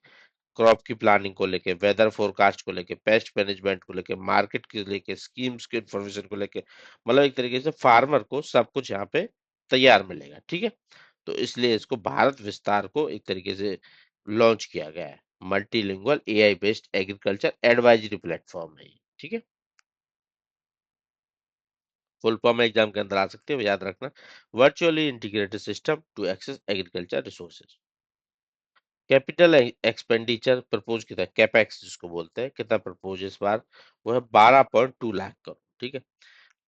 क्रॉप की प्लानिंग को लेके, वेदर फोरकास्ट को लेके, पेस्ट मैनेजमेंट को लेके, मार्केट के लेके, स्कीम्स के इन्फॉर्मेशन को लेके। मतलब एक तरीके से फार्मर को सब कुछ यहाँ पे तैयार मिलेगा। ठीक है। तो इसलिए इसको भारत विस्तार को एक तरीके से लॉन्च किया गया है। Multilingual AI based agriculture advisory platform है ये। ठीक है। फुल फॉर्म एग्जाम के अंदर आ सकते हो, याद रखना, virtually integrated system to access agriculture resources. Capital expenditure propose किया था, कैपेक्स जिसको बोलते हैं, कितना प्रपोज इस बार, वो है 12.2 लाख करोड़। ठीक है।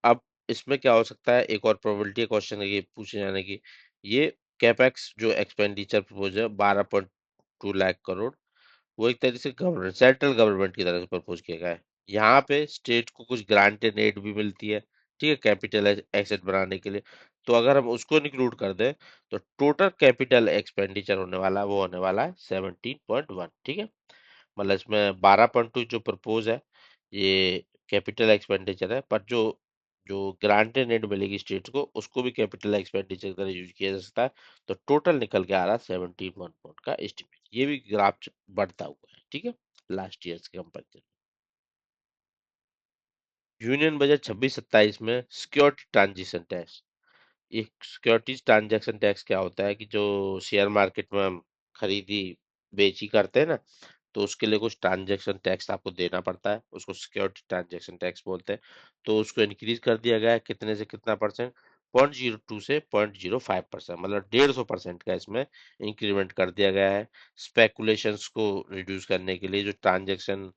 अब इसमें क्या हो सकता है, एक और प्रोबेबिलिटी क्वेश्चन है ये पूछे जाने की। ये कैपेक्स जो एक्सपेंडिचर प्रपोज है 12.2 लाख करोड़, वो एक तरीके से गवर्नमेंट, सेंट्रल गवर्नमेंट की तरफ से प्रपोज किया गया है। यहाँ पे स्टेट को कुछ ग्रांट एंड एड भी मिलती है। ठीक है। कैपिटल एसेट बनाने के लिए। तो अगर हम उसको इंक्लूड कर दें तो टोटल कैपिटल एक्सपेंडिचर होने वाला है, वो होने वाला है 17.1। ठीक है। मतलब इसमें 12.2 जो प्रपोज है ये कैपिटल एक्सपेंडिचर है, पर जो जो ग्रांट एंड एड मिलेगी स्टेट को, उसको भी कैपिटल एक्सपेंडिचर का यूज किया जा सकता है। तो टोटल निकल के आ रहा है 17.1 का एस्टिमेट। ये भी ग्राफ बढ़ता हुआ है। ठीक है। लास्ट ईयर के कंपेरिजन। यूनियन बजट 26-27 में सिक्योरिटी ट्रांजिशन टैक्स। ये सिक्योरिटीज ट्रांजैक्शन टैक्स क्या होता है कि जो शेयर मार्केट में हम खरीदी बेची करते हैं ना, तो उसके लिए कुछ ट्रांजैक्शन टैक्स आपको देना पड़ता है, उसको सिक्योरिटी ट्रांजैक्शन टैक्स बोलते हैं। तो उसको इंक्रीज कर दिया गया है, कितने से कितना परसेंट, 0.02 से 0.05%, मतलब 150% का इसमें इंक्रीमेंट कर दिया गया है। स्पेकुलेशंस को रिड्यूस करने के लिए, जो ट्रांजैक्शन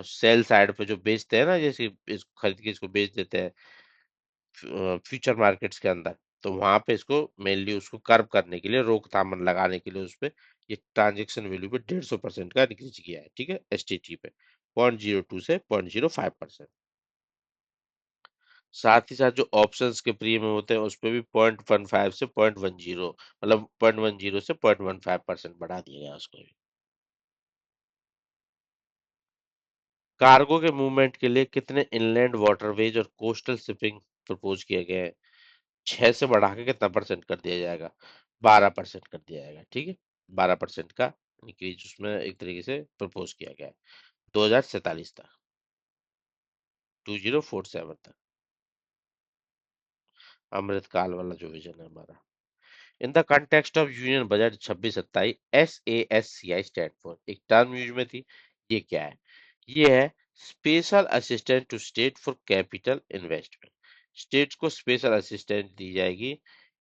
सेल साइड पे जो बेचते हैं ना, जैसे इसको खरीद के इसको बेच देते हैं फ्यूचर मार्केट्स के अंदर, तो वहां पे इसको मेनली उसको कर्व करने के लिए, रोकथाम लगाने के लिए उस पे ये ट्रांजेक्शन वैल्यू पे 150% का इंक्रीज किया है, ठीक है, एसटीटी पे 0.02 से 0.05%। साथ ही साथ जो ऑप्शंस के प्रीमियम होते हैं उस पे भी 0.15 से 0.10, मतलब 0.10 से 0.15% बढ़ा दिया गया उसको भी। कार्गो के मूवमेंट के लिए कितने इनलैंड वाटरवेज और कोस्टल शिपिंग प्रपोज किए गए हैं? 6 से बढ़ा के कितना परसेंट कर दिया जाएगा? 12% कर दिया जाएगा, ठीक है। 12% का इंक्रीज उसमें एक तरीके से प्रपोज किया गया है 2047 तक, 2047 तक, अमृतकाल वाला जो विजन है हमारा। In the context of union budget 26-27, SASCI stand for, एक टर्म यूज में थी, ये क्या है? ये है special assistant to state for capital investment. States को स्पेशल असिस्टेंट दी जाएगी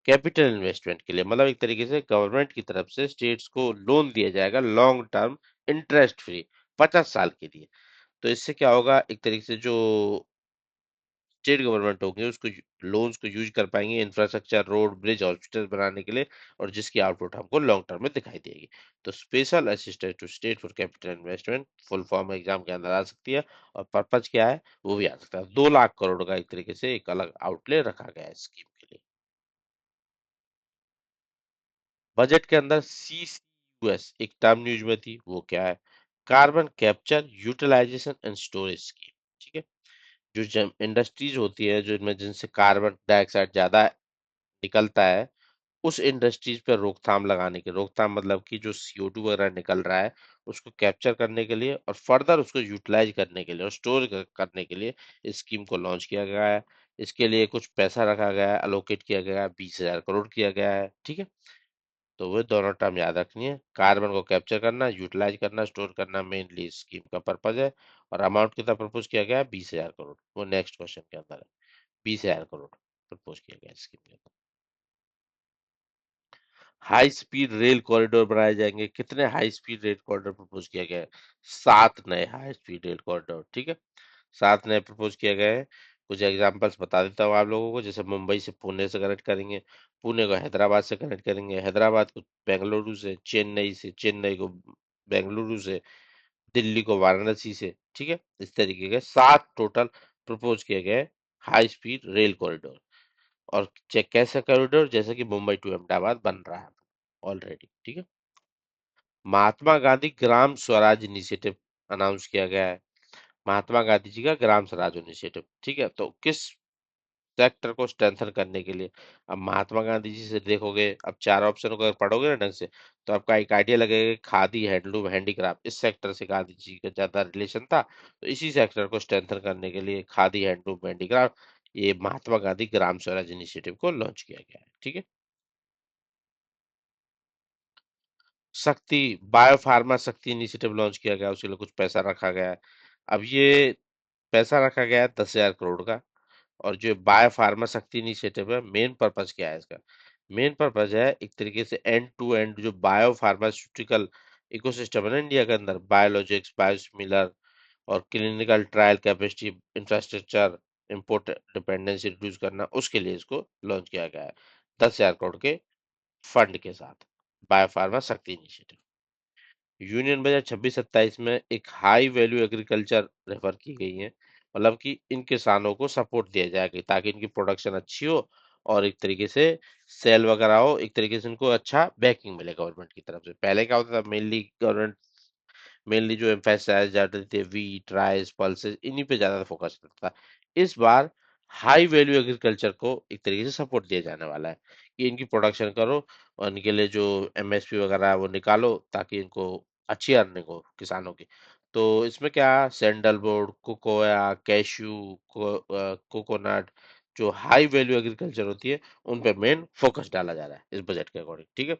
कैपिटल इन्वेस्टमेंट के लिए, मतलब एक तरीके से गवर्नमेंट की तरफ से स्टेट्स को लोन दिया जाएगा लॉन्ग टर्म, इंटरेस्ट फ्री, 50 साल के लिए। तो इससे क्या होगा, एक तरीके से जो स्टेट गवर्नमेंट होंगे उसको लोन्स को यूज कर पाएंगे इंफ्रास्ट्रक्चर, रोड, ब्रिज, हॉस्पिटल बनाने के लिए, और जिसकी आउटपुट हमको लॉन्ग टर्म में दिखाई देगी। तो special assistant to state for capital investment full form exam के अंदर आ सकती है, और पर्पज क्या है वो भी आ सकता है। 2 लाख करोड़ का एक तरीके से एक अलग आउटले रखा गया है स्कीम के लिए। बजट के अंदर CCUS एक टर्म न्यूज में थी, वो क्या है? Carbon capture, utilisation and storage scheme, ठीक है। जो इंडस्ट्रीज होती है जो इनमें जिनसे कार्बन डाइऑक्साइड ज्यादा निकलता है, उस इंडस्ट्रीज पर रोकथाम लगाने के, रोकथाम मतलब कि जो CO2 वगैरह निकल रहा है उसको कैप्चर करने के लिए और फर्दर उसको यूटिलाइज करने के लिए और स्टोर करने के लिए इस स्कीम को लॉन्च किया गया है। इसके लिए कुछ पैसा रखा गया है, अलोकेट किया गया है, 20,000 करोड़ किया गया है, ठीक है। तो वो दोनों टर्म याद रखनी है, कार्बन को कैप्चर करना, यूटिलाइज करना, स्टोर करना, मेनली स्कीम का पर्पज है। और अमाउंट कितना प्रपोज किया गया है? 20,000 करोड़, वो नेक्स्ट क्वेश्चन के अंदर है। 20,000 करोड़ प्रपोज किया गया है स्कीम के अंदर। हाई स्पीड रेल कॉरिडोर बनाए जाएंगे, कितने high speed rail corridor propose किया गया है? 7 नए हाई स्पीड रेल कॉरिडोर, ठीक है। 7 नए प्रपोज किए गए हैं। कुछ एग्जांपल्स बता देता हूँ आप लोगों को, जैसे मुंबई से पुणे से कनेक्ट करेंगे, पुणे को हैदराबाद से कनेक्ट करेंगे, हैदराबाद को बेंगलुरु से, चेन्नई से, चेन्नई को बेंगलुरु से, दिल्ली को वाराणसी से, ठीक है। इस तरीके के 7 टोटल प्रपोज किए गए हाई स्पीड रेल कॉरिडोर। और चेक कैसा कॉरिडोर, जैसे कि मुंबई टू अहमदाबाद बन रहा है ऑलरेडी, ठीक है। महात्मा गांधी ग्राम स्वराज इनिशिएटिव अनाउंस किया गया है। महात्मा गांधी जी का ग्राम स्वराज इनिशिएटिव, ठीक है। तो किस सेक्टर को स्ट्रेंथन करने के लिए? अब महात्मा गांधी जी से देखोगे, अब 4 ऑप्शन को अगर पढ़ोगे ना ढंग से, तो आपका एक आइडिया लगेगा कि खादी, हैंडलूम, हैंडीक्राफ्ट, इस सेक्टर से गांधी जी का ज्यादा रिलेशन था। तो इसी सेक्टर को स्ट्रेंथन करने के लिए खादी, हैंडलूम, हैंडीक्राफ्ट, ये महात्मा गांधी ग्राम स्वराज इनिशिएटिव को लॉन्च किया गया है, ठीक है। शक्ति, बायोफार्मा शक्ति इनिशिएटिव लॉन्च किया गया, उसके लिए कुछ पैसा रखा गया है। अब ये पैसा रखा गया है 10,000 करोड़ का। और जो बायो फार्मा शक्ति इनिशिएटिव है, मेन पर्पज क्या है इसका? मेन पर्पज है एक तरीके से एंड टू एंड जो बायो फार्मास्यूटिकल इकोसिस्टम है ना इंडिया के अंदर, बायोलॉजिक्स, बायोसिमिलर और clinical trial capacity, infrastructure, import dependency reduce करना, उसके लिए इसको लॉन्च किया गया है 10,000 करोड़ के फंड के साथ, बायो फार्मा शक्ति इनिशिएटिव। यूनियन बजट 26-27 में एक हाई वैल्यू एग्रीकल्चर रेफर की गई है, मतलब कि इन किसानों को सपोर्ट दिया जाएगा ताकि इनकी प्रोडक्शन अच्छी हो और एक तरीके से सेल वगैरह हो, एक तरीके से इनको अच्छा बैकिंग मिले गवर्नमेंट की तरफ से। पहले क्या होता था, मेनली गवर्नमेंट, मेनली जो एम्फेसाइज जाते थे वीट, राइस, पल्सेस, इन्हीं पे ज्यादा फोकस करता था। इस बार हाई वैल्यू एग्रीकल्चर को एक तरीके से सपोर्ट दिया जाने वाला है कि इनकी प्रोडक्शन करो और इनके लिए जो MSP वगैरह है वो निकालो ताकि इनको अच्छी अर्निंग हो किसानों की। तो इसमें क्या, सैंडलवुड, कोकोया, कैश्यू, कोकोनट, जो हाई वैल्यू एग्रीकल्चर होती है, उन पे मेन फोकस डाला जा रहा है इस बजट के अकॉर्डिंग, ठीक है।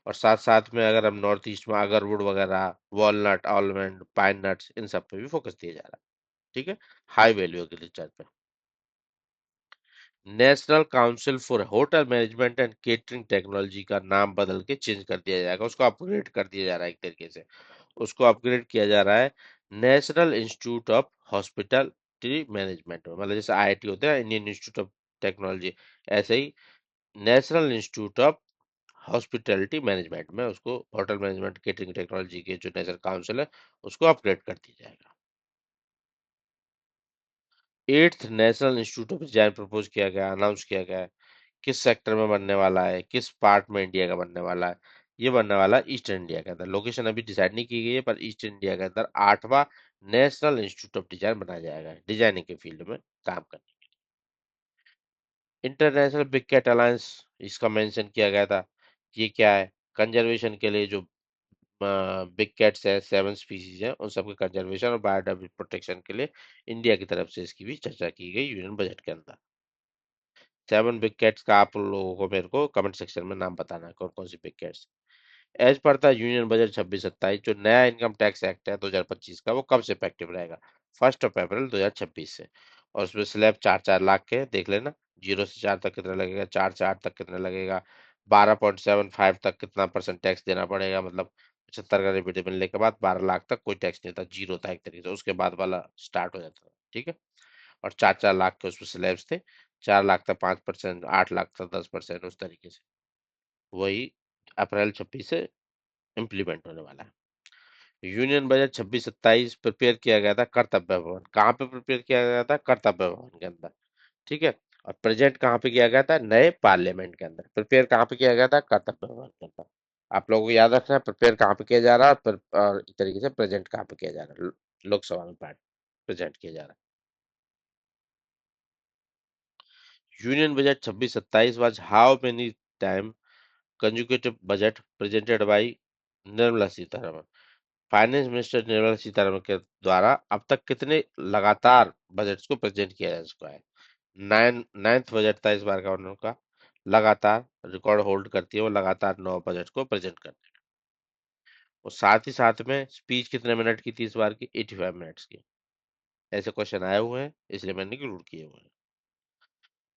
और साथ साथ में अगर हम नॉर्थ ईस्ट में अगरवुड वगैरह, वॉलनट, आलमंड, पाइन नट्स, इन सब पे भी फोकस दिया जा रहा है, ठीक है, हाई वैल्यू एग्रीकल्चर पे। National council for hotel management and catering technology का नाम बदल के चेंज कर दिया जाएगा, उसको अपग्रेड कर दिया जा रहा है एक तरीके से। उसको अपग्रेड किया जा रहा है national institute of hospitality management में, मतलब जैसे आईआईटी होता है इंडियन इंस्टीट्यूट ऑफ टेक्नोलॉजी, ऐसे ही national institute of hospitality management में उसको, होटल मैनेजमेंट केटरिंग टेक्नोलॉजी के जो नेशनल काउंसिल है, उसको अपग्रेड कर दिया जाएगा। Eighth national institute of design propose किया गया, अनाउंस किया गया है। किस सेक्टर में बनने वाला है, किस पार्ट में इंडिया का बनने वाला है? ये बनने वाला है ईस्ट इंडिया के अंदर। लोकेशन अभी डिसाइड नहीं की गई है, पर ईस्ट इंडिया के अंदर आठवां नेशनल इंस्टीट्यूट ऑफ डिजाइन बनाया जाएगा, डिजाइनिंग के फील्ड में काम करने। इंटरनेशनल बिग कैट अलायंस, इसका मेंशन किया गया था। ये क्या है? कंजर्वेशन के लिए जो बिग कैट्स है, 7 स्पीसीज है, उन सबके कंजर्वेशन और बायोडाइवर्सिटी प्रोटेक्शन के लिए इंडिया की तरफ से इसकी भी चर्चा की गई यूनियन बजट के अंदर। 7 बिग कैट्स का आप लोगों को मेरे को कमेंट सेक्शन में नाम बताना है, कौन कौन सी बिग कैट्स। एज पर द यूनियन बजट 26-27, जो नया इनकम टैक्स एक्ट है 2025 का, वो कब से इफेक्टिव रहेगा? 1 अप्रैल 2026 से। और उसमें स्लैब 4-4 लाख के देख लेना, 0 से 4 तक कितना लगेगा, 4 से 8 तक कितना लगेगा, 12.75 तक कितना परसेंट टैक्स देना पड़ेगा, मतलब 75 का रिबेट मिलने के बाद 12 लाख तक कोई टैक्स नहीं था, जीरो था एक तरीके से, उसके बाद वाला स्टार्ट हो जाता था, ठीक है। और 4-4 लाख के उसमें स्लैब्स थे, 4 लाख तक 5%, 8 लाख तक 10%, उस तरीके से। वही अप्रैल 26 से इम्प्लीमेंट होने वाला है। यूनियन बजट 26-27 प्रिपेयर किया गया था कर्तव्य भवन, कहाँ पे प्रिपेयर किया गया था? कर्तव्य भवन के अंदर, ठीक है। और प्रेजेंट कहाँ पे किया गया था? नए पार्लियामेंट के अंदर। प्रिपेयर कहाँ पे किया गया था? कर्तव्य भवन के अंदर। आप लोगों को याद रखना है, प्रिपेयर कहाँ पे किया जा रहा है, और इस तरीके से प्रेजेंट कहाँ पे किया जा रहा है, लोकसभा में पार्ट प्रेजेंट किया जा रहा है। Union budget 26-27 was how many time consecutive budget presented by Nirmala Sitharaman. Finance minister Nirmala Sitharaman के द्वारा अब तक कितने लगातार बजट्स को प्रेजेंट किया जा चुका है? नाइन्थ बजट था इस बार का उनका। लगातार रिकॉर्ड होल्ड करती है वो, लगातार 9 बजट को प्रेजेंट करती है। और साथ ही साथ में स्पीच कितने मिनट की थी इस बार की? 85 मिनट्स की। ऐसे क्वेश्चन आए हुए हैं, इसलिए मैंने इंक्लूड किए हुए हैं।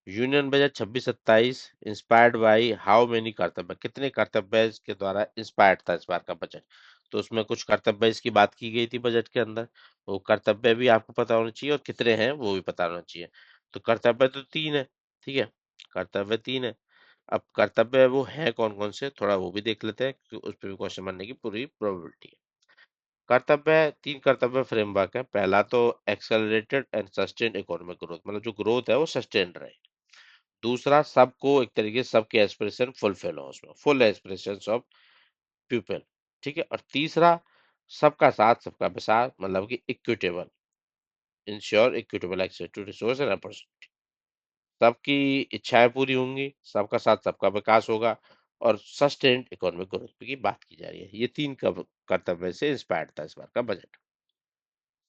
Union budget 26-27 inspired by how many कर्तव्य, कितने कर्तव्य के द्वारा इंस्पायर्ड था इस बार का बजट? तो उसमें कुछ कर्तव्य की बात की गई थी बजट के अंदर, वो कर्तव्य भी आपको पता होना चाहिए, और कितने हैं वो भी पता होना चाहिए। तो कर्तव्य तो 3 है, ठीक है, कर्तव्य 3 है। अब कर्तव्य वो है कौन कौन से, थोड़ा वो भी देख लेते हैं, क्योंकि उस पर भी क्वेश्चन बनने की पूरी प्रोबेबिलिटी है। कर्तव्य, 3 कर्तव्य फ्रेमवर्क है। पहला तो accelerated and sustained economic growth, मतलब जो ग्रोथ है वो सस्टेन्ड रहे। दूसरा, सबको एक तरीके से सबके एस्पिरेशन फुलफिल हो, उसमें फुल एस्पिरेशन ऑफ पीपल, ठीक है। और तीसरा, सबका साथ सबका विकास, मतलब कि equitable, ensure equitable access to resource and opportunity. सबकी इच्छाएं पूरी होंगी, सबका साथ सबका विकास होगा, और सस्टेन्ड इकोनॉमिक ग्रोथ की बात की जा रही है। ये 3 कर्तव्य से इंस्पायर्ड था इस बार का बजट।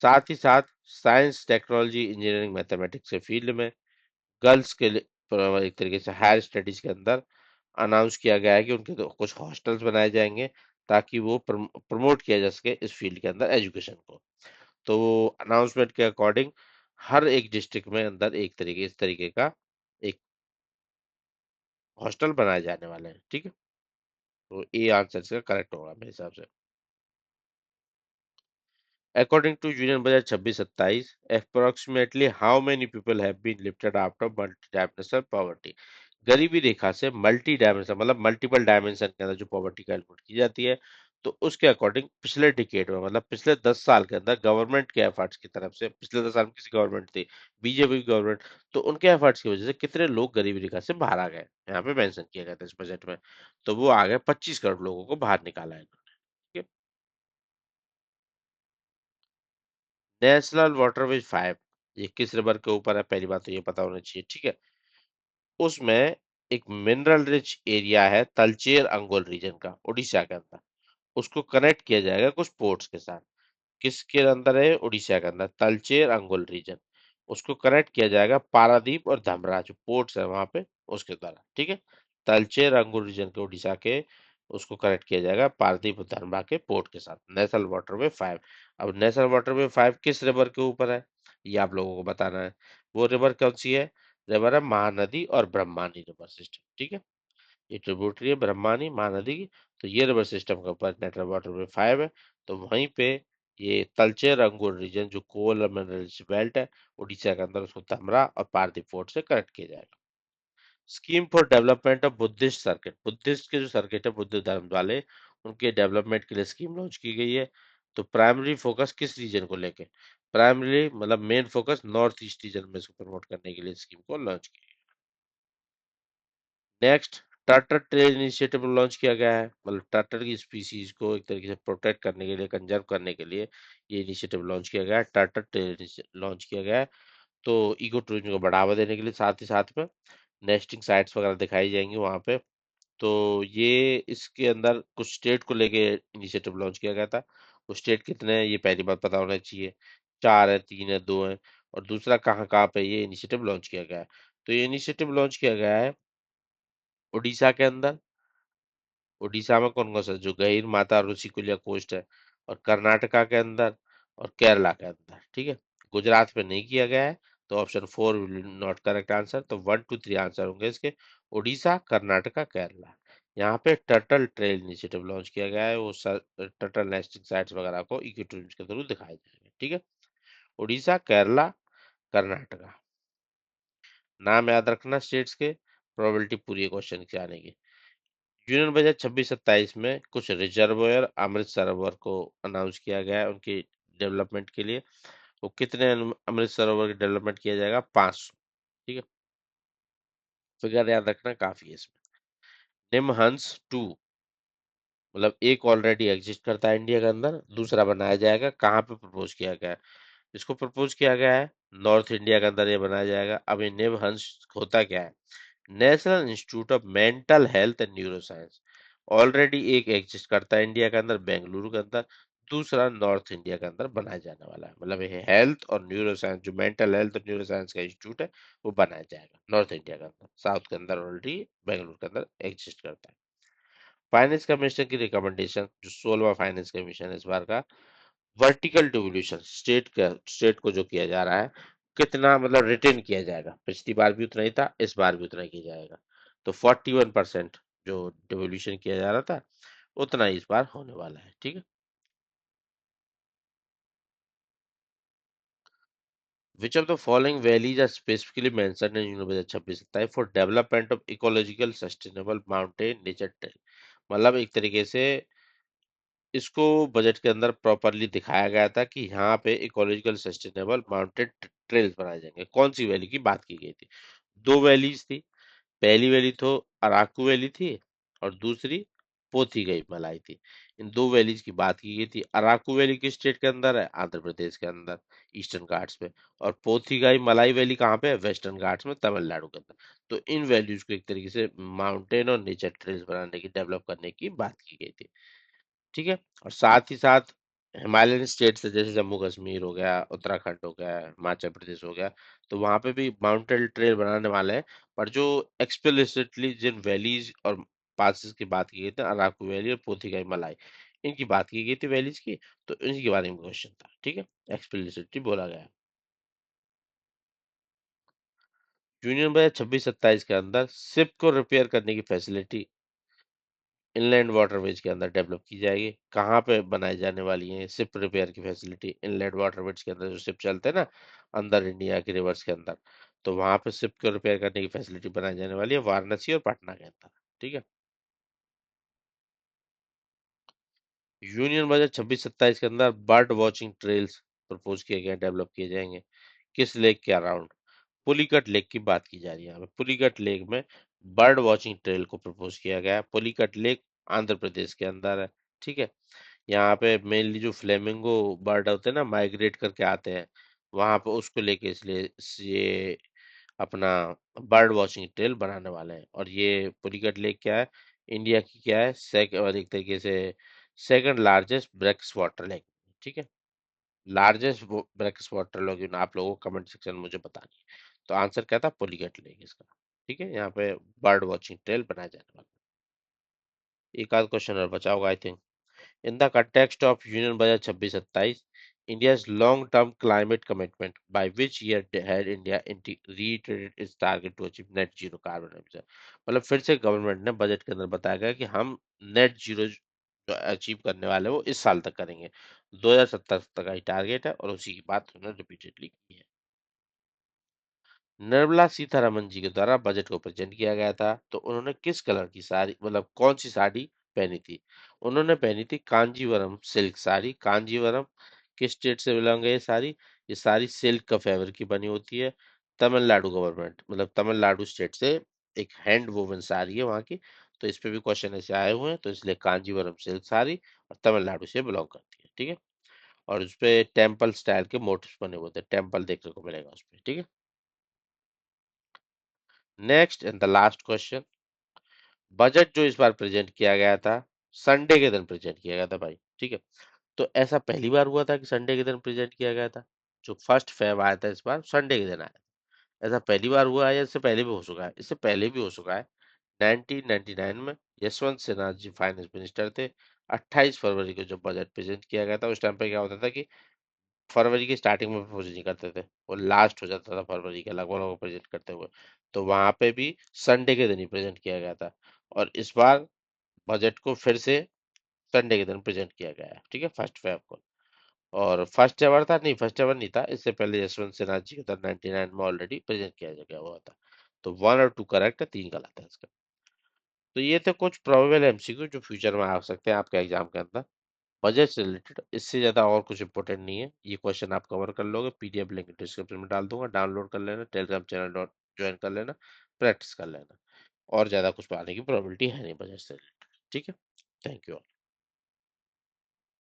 साथ ही साथ साइंस, टेक्नोलॉजी, इंजीनियरिंग, मैथमेटिक्स के फील्ड में गर्ल्स के लिए एक तरीके से हायर स्टडीज के अंदर अनाउंस किया गया है कि उनके तो कुछ हॉस्टल्स बनाए जाएंगे, ताकि वो प्रमोट किया जा सके इस फील्ड के अंदर एजुकेशन को। तो अनाउंसमेंट के अकॉर्डिंग हर एक डिस्ट्रिक्ट में अंदर एक तरीके इस तरीके का एक हॉस्टल बनाए जाने वाले हैं, ठीक है। तो ये आंसर इसका करेक्ट होगा मेरे हिसाब से। According to Union Budget 26-27, approximately how many people have been lifted out of multidimensional poverty? गरीबी रेखा से मल्टी डायमेंशन, मतलब मल्टीपल डायमेंशन के अंदर जो पॉवर्टी कैलकुलेट की जाती है, तो उसके अकॉर्डिंग पिछले डिकेड में, मतलब पिछले 10 साल के अंदर गवर्नमेंट के एफर्ट्स की तरफ से, पिछले 10 साल में किसी गवर्नमेंट थी, बीजेपी की गवर्नमेंट, तो उनके एफर्ट्स की वजह से कितने लोग गरीबी रेखा से बाहर आ गए, यहाँ पे मेंशन किया गया था इस बजट में। तो वो आ गए 25 करोड़ लोगों को बाहर निकाला है इन्होंने, ठीक है। नेशनल वाटरवेज 5, ये किस रिवर के ऊपर है? पहली बात तो ये पता होना चाहिए, ठीक है। उसमें एक मिनरल रिच एरिया है तलचेर अंगोल रीजन का, उड़ीसा के अंदर। उसको कनेक्ट किया जाएगा कुछ पोर्ट्स के साथ। किसके अंदर है? उड़ीसा के अंदर, तलचेर अंगुल रीजन। उसको कनेक्ट किया जाएगा पारादीप और धमरा जो पोर्ट्स है वहां पे, उसके द्वारा। ठीक है, तलचेर अंगुल रीजन के, उड़ीसा के, उसको कनेक्ट किया जाएगा पारादीप और धमरा के पोर्ट के साथ। National waterway 5। अब नेशनल वाटरवे 5 किस रिवर के ऊपर है, ये आप लोगों को बताना है। वो रिवर कौन सी है? रिवर है महानदी और ब्रह्मानी रिवर सिस्टम। ठीक है, ये ट्रिब्यूटरी है ब्रह्मानी महानदी की। तो ये रिवर सिस्टम के ऊपर नेशनल वाटरवे 5 है। तो वहीं पे ये तलचेर अंगुल रीजन जो कोल मिनरल्स बेल्ट है उड़ीसा के अंदर, उसको धमरा और पारदीप फोर्ट से कनेक्ट किया जाएगा। Scheme for development of Buddhist circuit, Buddhist के जो सर्किट है बुद्ध धर्म वाले, उनके डेवलपमेंट के लिए स्कीम लॉन्च की गई है। तो प्राइमरी फोकस किस रीजन को लेके? प्राइमरी मतलब main focus north east region में इसको प्रमोट करने के लिए स्कीम को लॉन्च की। Next, tartar trail initiative launch किया गया है, मतलब टाटर की स्पीसीज को एक तरीके से प्रोटेक्ट करने के लिए, कंजर्व करने के लिए ये इनिशिएटिव लॉन्च किया गया है। टाटर ट्रेल लॉन्च किया गया है। तो इको टूरिज्म को बढ़ावा देने के लिए, साथ ही साथ में नेस्टिंग साइट्स वगैरह दिखाई जाएंगी वहां पे। तो ये इसके अंदर कुछ स्टेट को लेके इनिशिएटिव लॉन्च किया गया था। वो स्टेट कितने हैं ये पहली बात पता होना चाहिए। 4 है, 3 है, 2 है। और दूसरा कहाँ कहाँ पे ये इनिशिएटिव लॉन्च किया गया है? तो ये इनिशिएटिव लॉन्च किया गया है उड़ीसा के अंदर। उड़ीसा में कौन कौन सा? जो गहीर माता ऋषिकुल्या कोस्ट है, और कर्नाटका के अंदर, और केरला के अंदर। ठीक है, गुजरात में नहीं किया गया है। तो option 4 will not correct answer. तो 1 2 3 आंसर होंगे इसके, उड़ीसा, कर्नाटका, केरला। यहाँ पे टर्टल ट्रेल इनिशिएटिव लॉन्च किया गया है। वो टर्टल नेस्टिंग साइट्स वगैरह को इको टूरिज्म के थ्रू दिखाए जाएंगे। ठीक है, उड़ीसा, केरला, कर्नाटका। नाम याद रखना स्टेट्स के, प्रोबेबिलिटी पूरी है क्वेश्चन के आने की। यूनियन बजट 26-27 में कुछ रिजर्वोयर अमृत सरोवर को अनाउंस किया गया है उनकी डेवलपमेंट के लिए। वो कितने अमृत सरोवर की डेवलपमेंट किया जाएगा? 500। ठीक है, फिगर याद रखना काफी है इसमें। निमहंस 2, मतलब एक ऑलरेडी एग्जिस्ट करता है इंडिया के अंदर, दूसरा बनाया जाएगा। कहाँ पे प्रपोज किया गया है? इसको प्रपोज किया गया है नॉर्थ इंडिया के अंदर ये बनाया जाएगा। अब ये निमहंस होता क्या है? National institute of mental health and neuro science. Already एक एग्जिस्ट करता है इंडिया के अंदर बेंगलुरु के अंदर, दूसरा नॉर्थ इंडिया के अंदर बनाया जाने वाला है। मतलब ये हेल्थ और न्यूरो साइंस, जो मेंटल हेल्थ और न्यूरो साइंस का इंस्टीट्यूट है, वो बनाया जाएगा नॉर्थ इंडिया के अंदर। साउथ के अंदर ऑलरेडी बेंगलुरु के अंदर एग्जिस्ट करता है। फाइनेंस कमीशन की रिकमेंडेशन, जो 16वां फाइनेंस कमीशन है इस बार का, वर्टिकल डिवोल्यूशन स्टेट को जो किया जा रहा है, कितना मतलब रिटेन किया जाएगा? पिछली बार भी उतना ही था, इस बार भी उतना ही किया जाएगा। तो 41% जो डिवोल्यूशन किया जा रहा था, उतना ही इस बार होने वाला है। ठीक है, which of the following valleys are specifically mentioned in university 26-27 for development of ecological sustainable mountain nature trail? मतलब एक तरीके से इसको बजट के अंदर प्रॉपरली दिखाया गया था कि यहाँ पे इकोलॉजिकल सस्टेनेबल माउंटेन ट्रेल्स बनाए जाएंगे। कौन सी वैली की बात की गई थी? दो वैलीज थी। पहली वैली तो अराकू वैली थी, और दूसरी पोथी गई मलाई थी। इन दो वैलीज की बात की गई थी। अराकू वैली किस स्टेट के अंदर है? आंध्र प्रदेश के अंदर, ईस्टर्न घाट्स में। और पोथी गई मलाई वैली कहाँ पे है? वेस्टर्न घाट्स में, तमिलनाडु के अंदर। तो इन वैल्यूज को एक तरीके से माउंटेन और नेचर ट्रेल्स बनाने की, डेवलप करने की बात की गई थी। ठीक है, और साथ ही साथ हिमालयन स्टेट्स है, जैसे जम्मू कश्मीर हो गया, उत्तराखंड हो गया, हिमाचल प्रदेश हो गया, तो वहां पे भी माउंटेन ट्रेल बनाने वाले हैं। पर जो एक्सप्लिसिटली जिन वैलीज और पासेस की बात की गई थी, अराकू वैली और पोथीगाई मलाई, इनकी बात की गई थी वैलीज की। तो इनके बारे में क्वेश्चन था। ठीक है, एक्सप्लिसिटली बोला गया। यूनियन बजट 26-27 के अंदर शिप को रिपेयर करने की फैसिलिटी इनलैंड वाटरवेज के अंदर डेवलप की जाएगी। कहाँ पे बनाई जाने वाली है शिप रिपेयर की फैसिलिटी? इनलैंड वाटरवेज के अंदर जो शिप चलते हैं ना, अंदर इंडिया के रिवर्स के अंदर, तो वहां पे शिप को रिपेयर करने की फैसिलिटी बनाई जाने वाली है वाराणसी और पटना के अंदर। ठीक है, यूनियन बजट 26-27 के अंदर बर्ड वॉचिंग ट्रेल्स प्रपोज किए गए, डेवलप किए जाएंगे। किस लेक के अराउंड? पुलिकट लेक की बात की जा रही है यहाँ पे। पुलिकट लेक में बर्ड वॉचिंग ट्रेल को प्रपोज किया गया है। पुलिकट लेक आंध्र प्रदेश के अंदर है। ठीक है, यहाँ पे मेनली जो फ्लेमिंगो बर्ड होते हैं ना, माइग्रेट करके आते हैं वहां पे, उसको लेके इसलिए ये अपना बर्ड वॉचिंग ट्रेल बनाने वाले हैं। और ये पुलिकट लेक क्या है? इंडिया की क्या है, और एक तरीके से second largest brackish water lake. ठीक है, लार्जेस्ट ब्लैक स्पॉट ट्रायलोगिन आप लोगों को कमेंट सेक्शन में मुझे बतानी है। तो आंसर क्या था? पोलीगैट लेंगे इसका। ठीक है, यहाँ पे बर्ड वॉचिंग ट्रेल बनाया जाने वाला है। एक आध क्वेश्चन और बचा होगा I think. In the context of Union Budget 26-27, India's long-term climate commitment, by which year had India reiterated its target to achieve net zero carbon emission? मतलब फिर से गवर्नमेंट ने बजट के अंदर बताया गया कि हम नेट जीरो जो अचीव करने वाले हैं वो इस साल तक करेंगे। 2070 तक का ही टारगेट है और उसी की बात उन्होंने रिपीटेडली की है। निर्मला सीतारमन जी के द्वारा बजट को प्रेजेंट किया गया था, तो उन्होंने किस कलर की साड़ी मतलब कौन सी साड़ी पहनी थी? उन्होंने पहनी थी कांजीवरम सिल्क साड़ी। कांजीवरम किस स्टेट से बिलोंग है ये साड़ी? ये साड़ी सिल्क का फैब्रिक की बनी होती है। तमिलनाडु गवर्नमेंट मतलब तमिलनाडु स्टेट से एक हैंड वोवन साड़ी है वहाँ की। तो इस पे भी क्वेश्चन ऐसे आए हुए हैं, तो इसलिए कांजीवरम सिल्क साड़ी और तमिलनाडु से बिलोंग करती है। ठीक है, और उस पे टेम्पल स्टाइल के मोटिव्स बने हुए थे, टेम्पल देखने को मिलेगा उस पे। ठीक है, next and the last question. Budget जो इस बार प्रेजेंट किया गया था, संडे के दिन प्रेजेंट किया गया था भाई। ठीक है, तो ऐसा पहली बार हुआ था कि संडे के दिन प्रेजेंट किया गया था? जो 1 फेब आया था इस बार संडे के दिन आया था। ऐसा पहली बार हुआ है या इससे पहले भी हो चुका है? इससे पहले भी हो चुका है। 1999 में यशवंत सिन्हा जी फाइनेंस मिनिस्टर थे। 28 फरवरी को जब बजट प्रेजेंट किया गया था, उस टाइम पे क्या होता था कि फरवरी की स्टार्टिंग में प्रपोज नहीं करते थे, वो लास्ट हो जाता था फरवरी के लगभग लगभग प्रेजेंट करते हुए। तो वहां पे भी संडे के दिन ही प्रेजेंट किया गया था। और इस बार बजट को फिर से संडे के दिन प्रेजेंट किया गया है। ठीक है, 1 फेब को। और फर्स्ट एवर था? नहीं, फर्स्ट एवर नहीं था, इससे पहले यशवंत सिन्हा जी का 99 में ऑलरेडी प्रेजेंट किया गया हुआ था। तो 1 और 2 करेक्ट है, 3 गलत है इसका। तो ये थे कुछ प्रोबेबल एमसीक्यू जो फ्यूचर में आ सकते हैं आपके एग्जाम के अंदर बजट से रिलेटेड। इससे ज्यादा और कुछ इंपॉर्टेंट नहीं है, ये क्वेश्चन आप कवर कर लोगे। पीडीएफ लिंक डिस्क्रिप्शन में डाल दूंगा, डाउनलोड कर लेना, टेलीग्राम चैनल ज्वाइन कर लेना, प्रैक्टिस कर लेना। और ज्यादा कुछ पाने की प्रोबेबिलिटी है नहीं बजट से रिलेटेड। ठीक है, थैंक यू।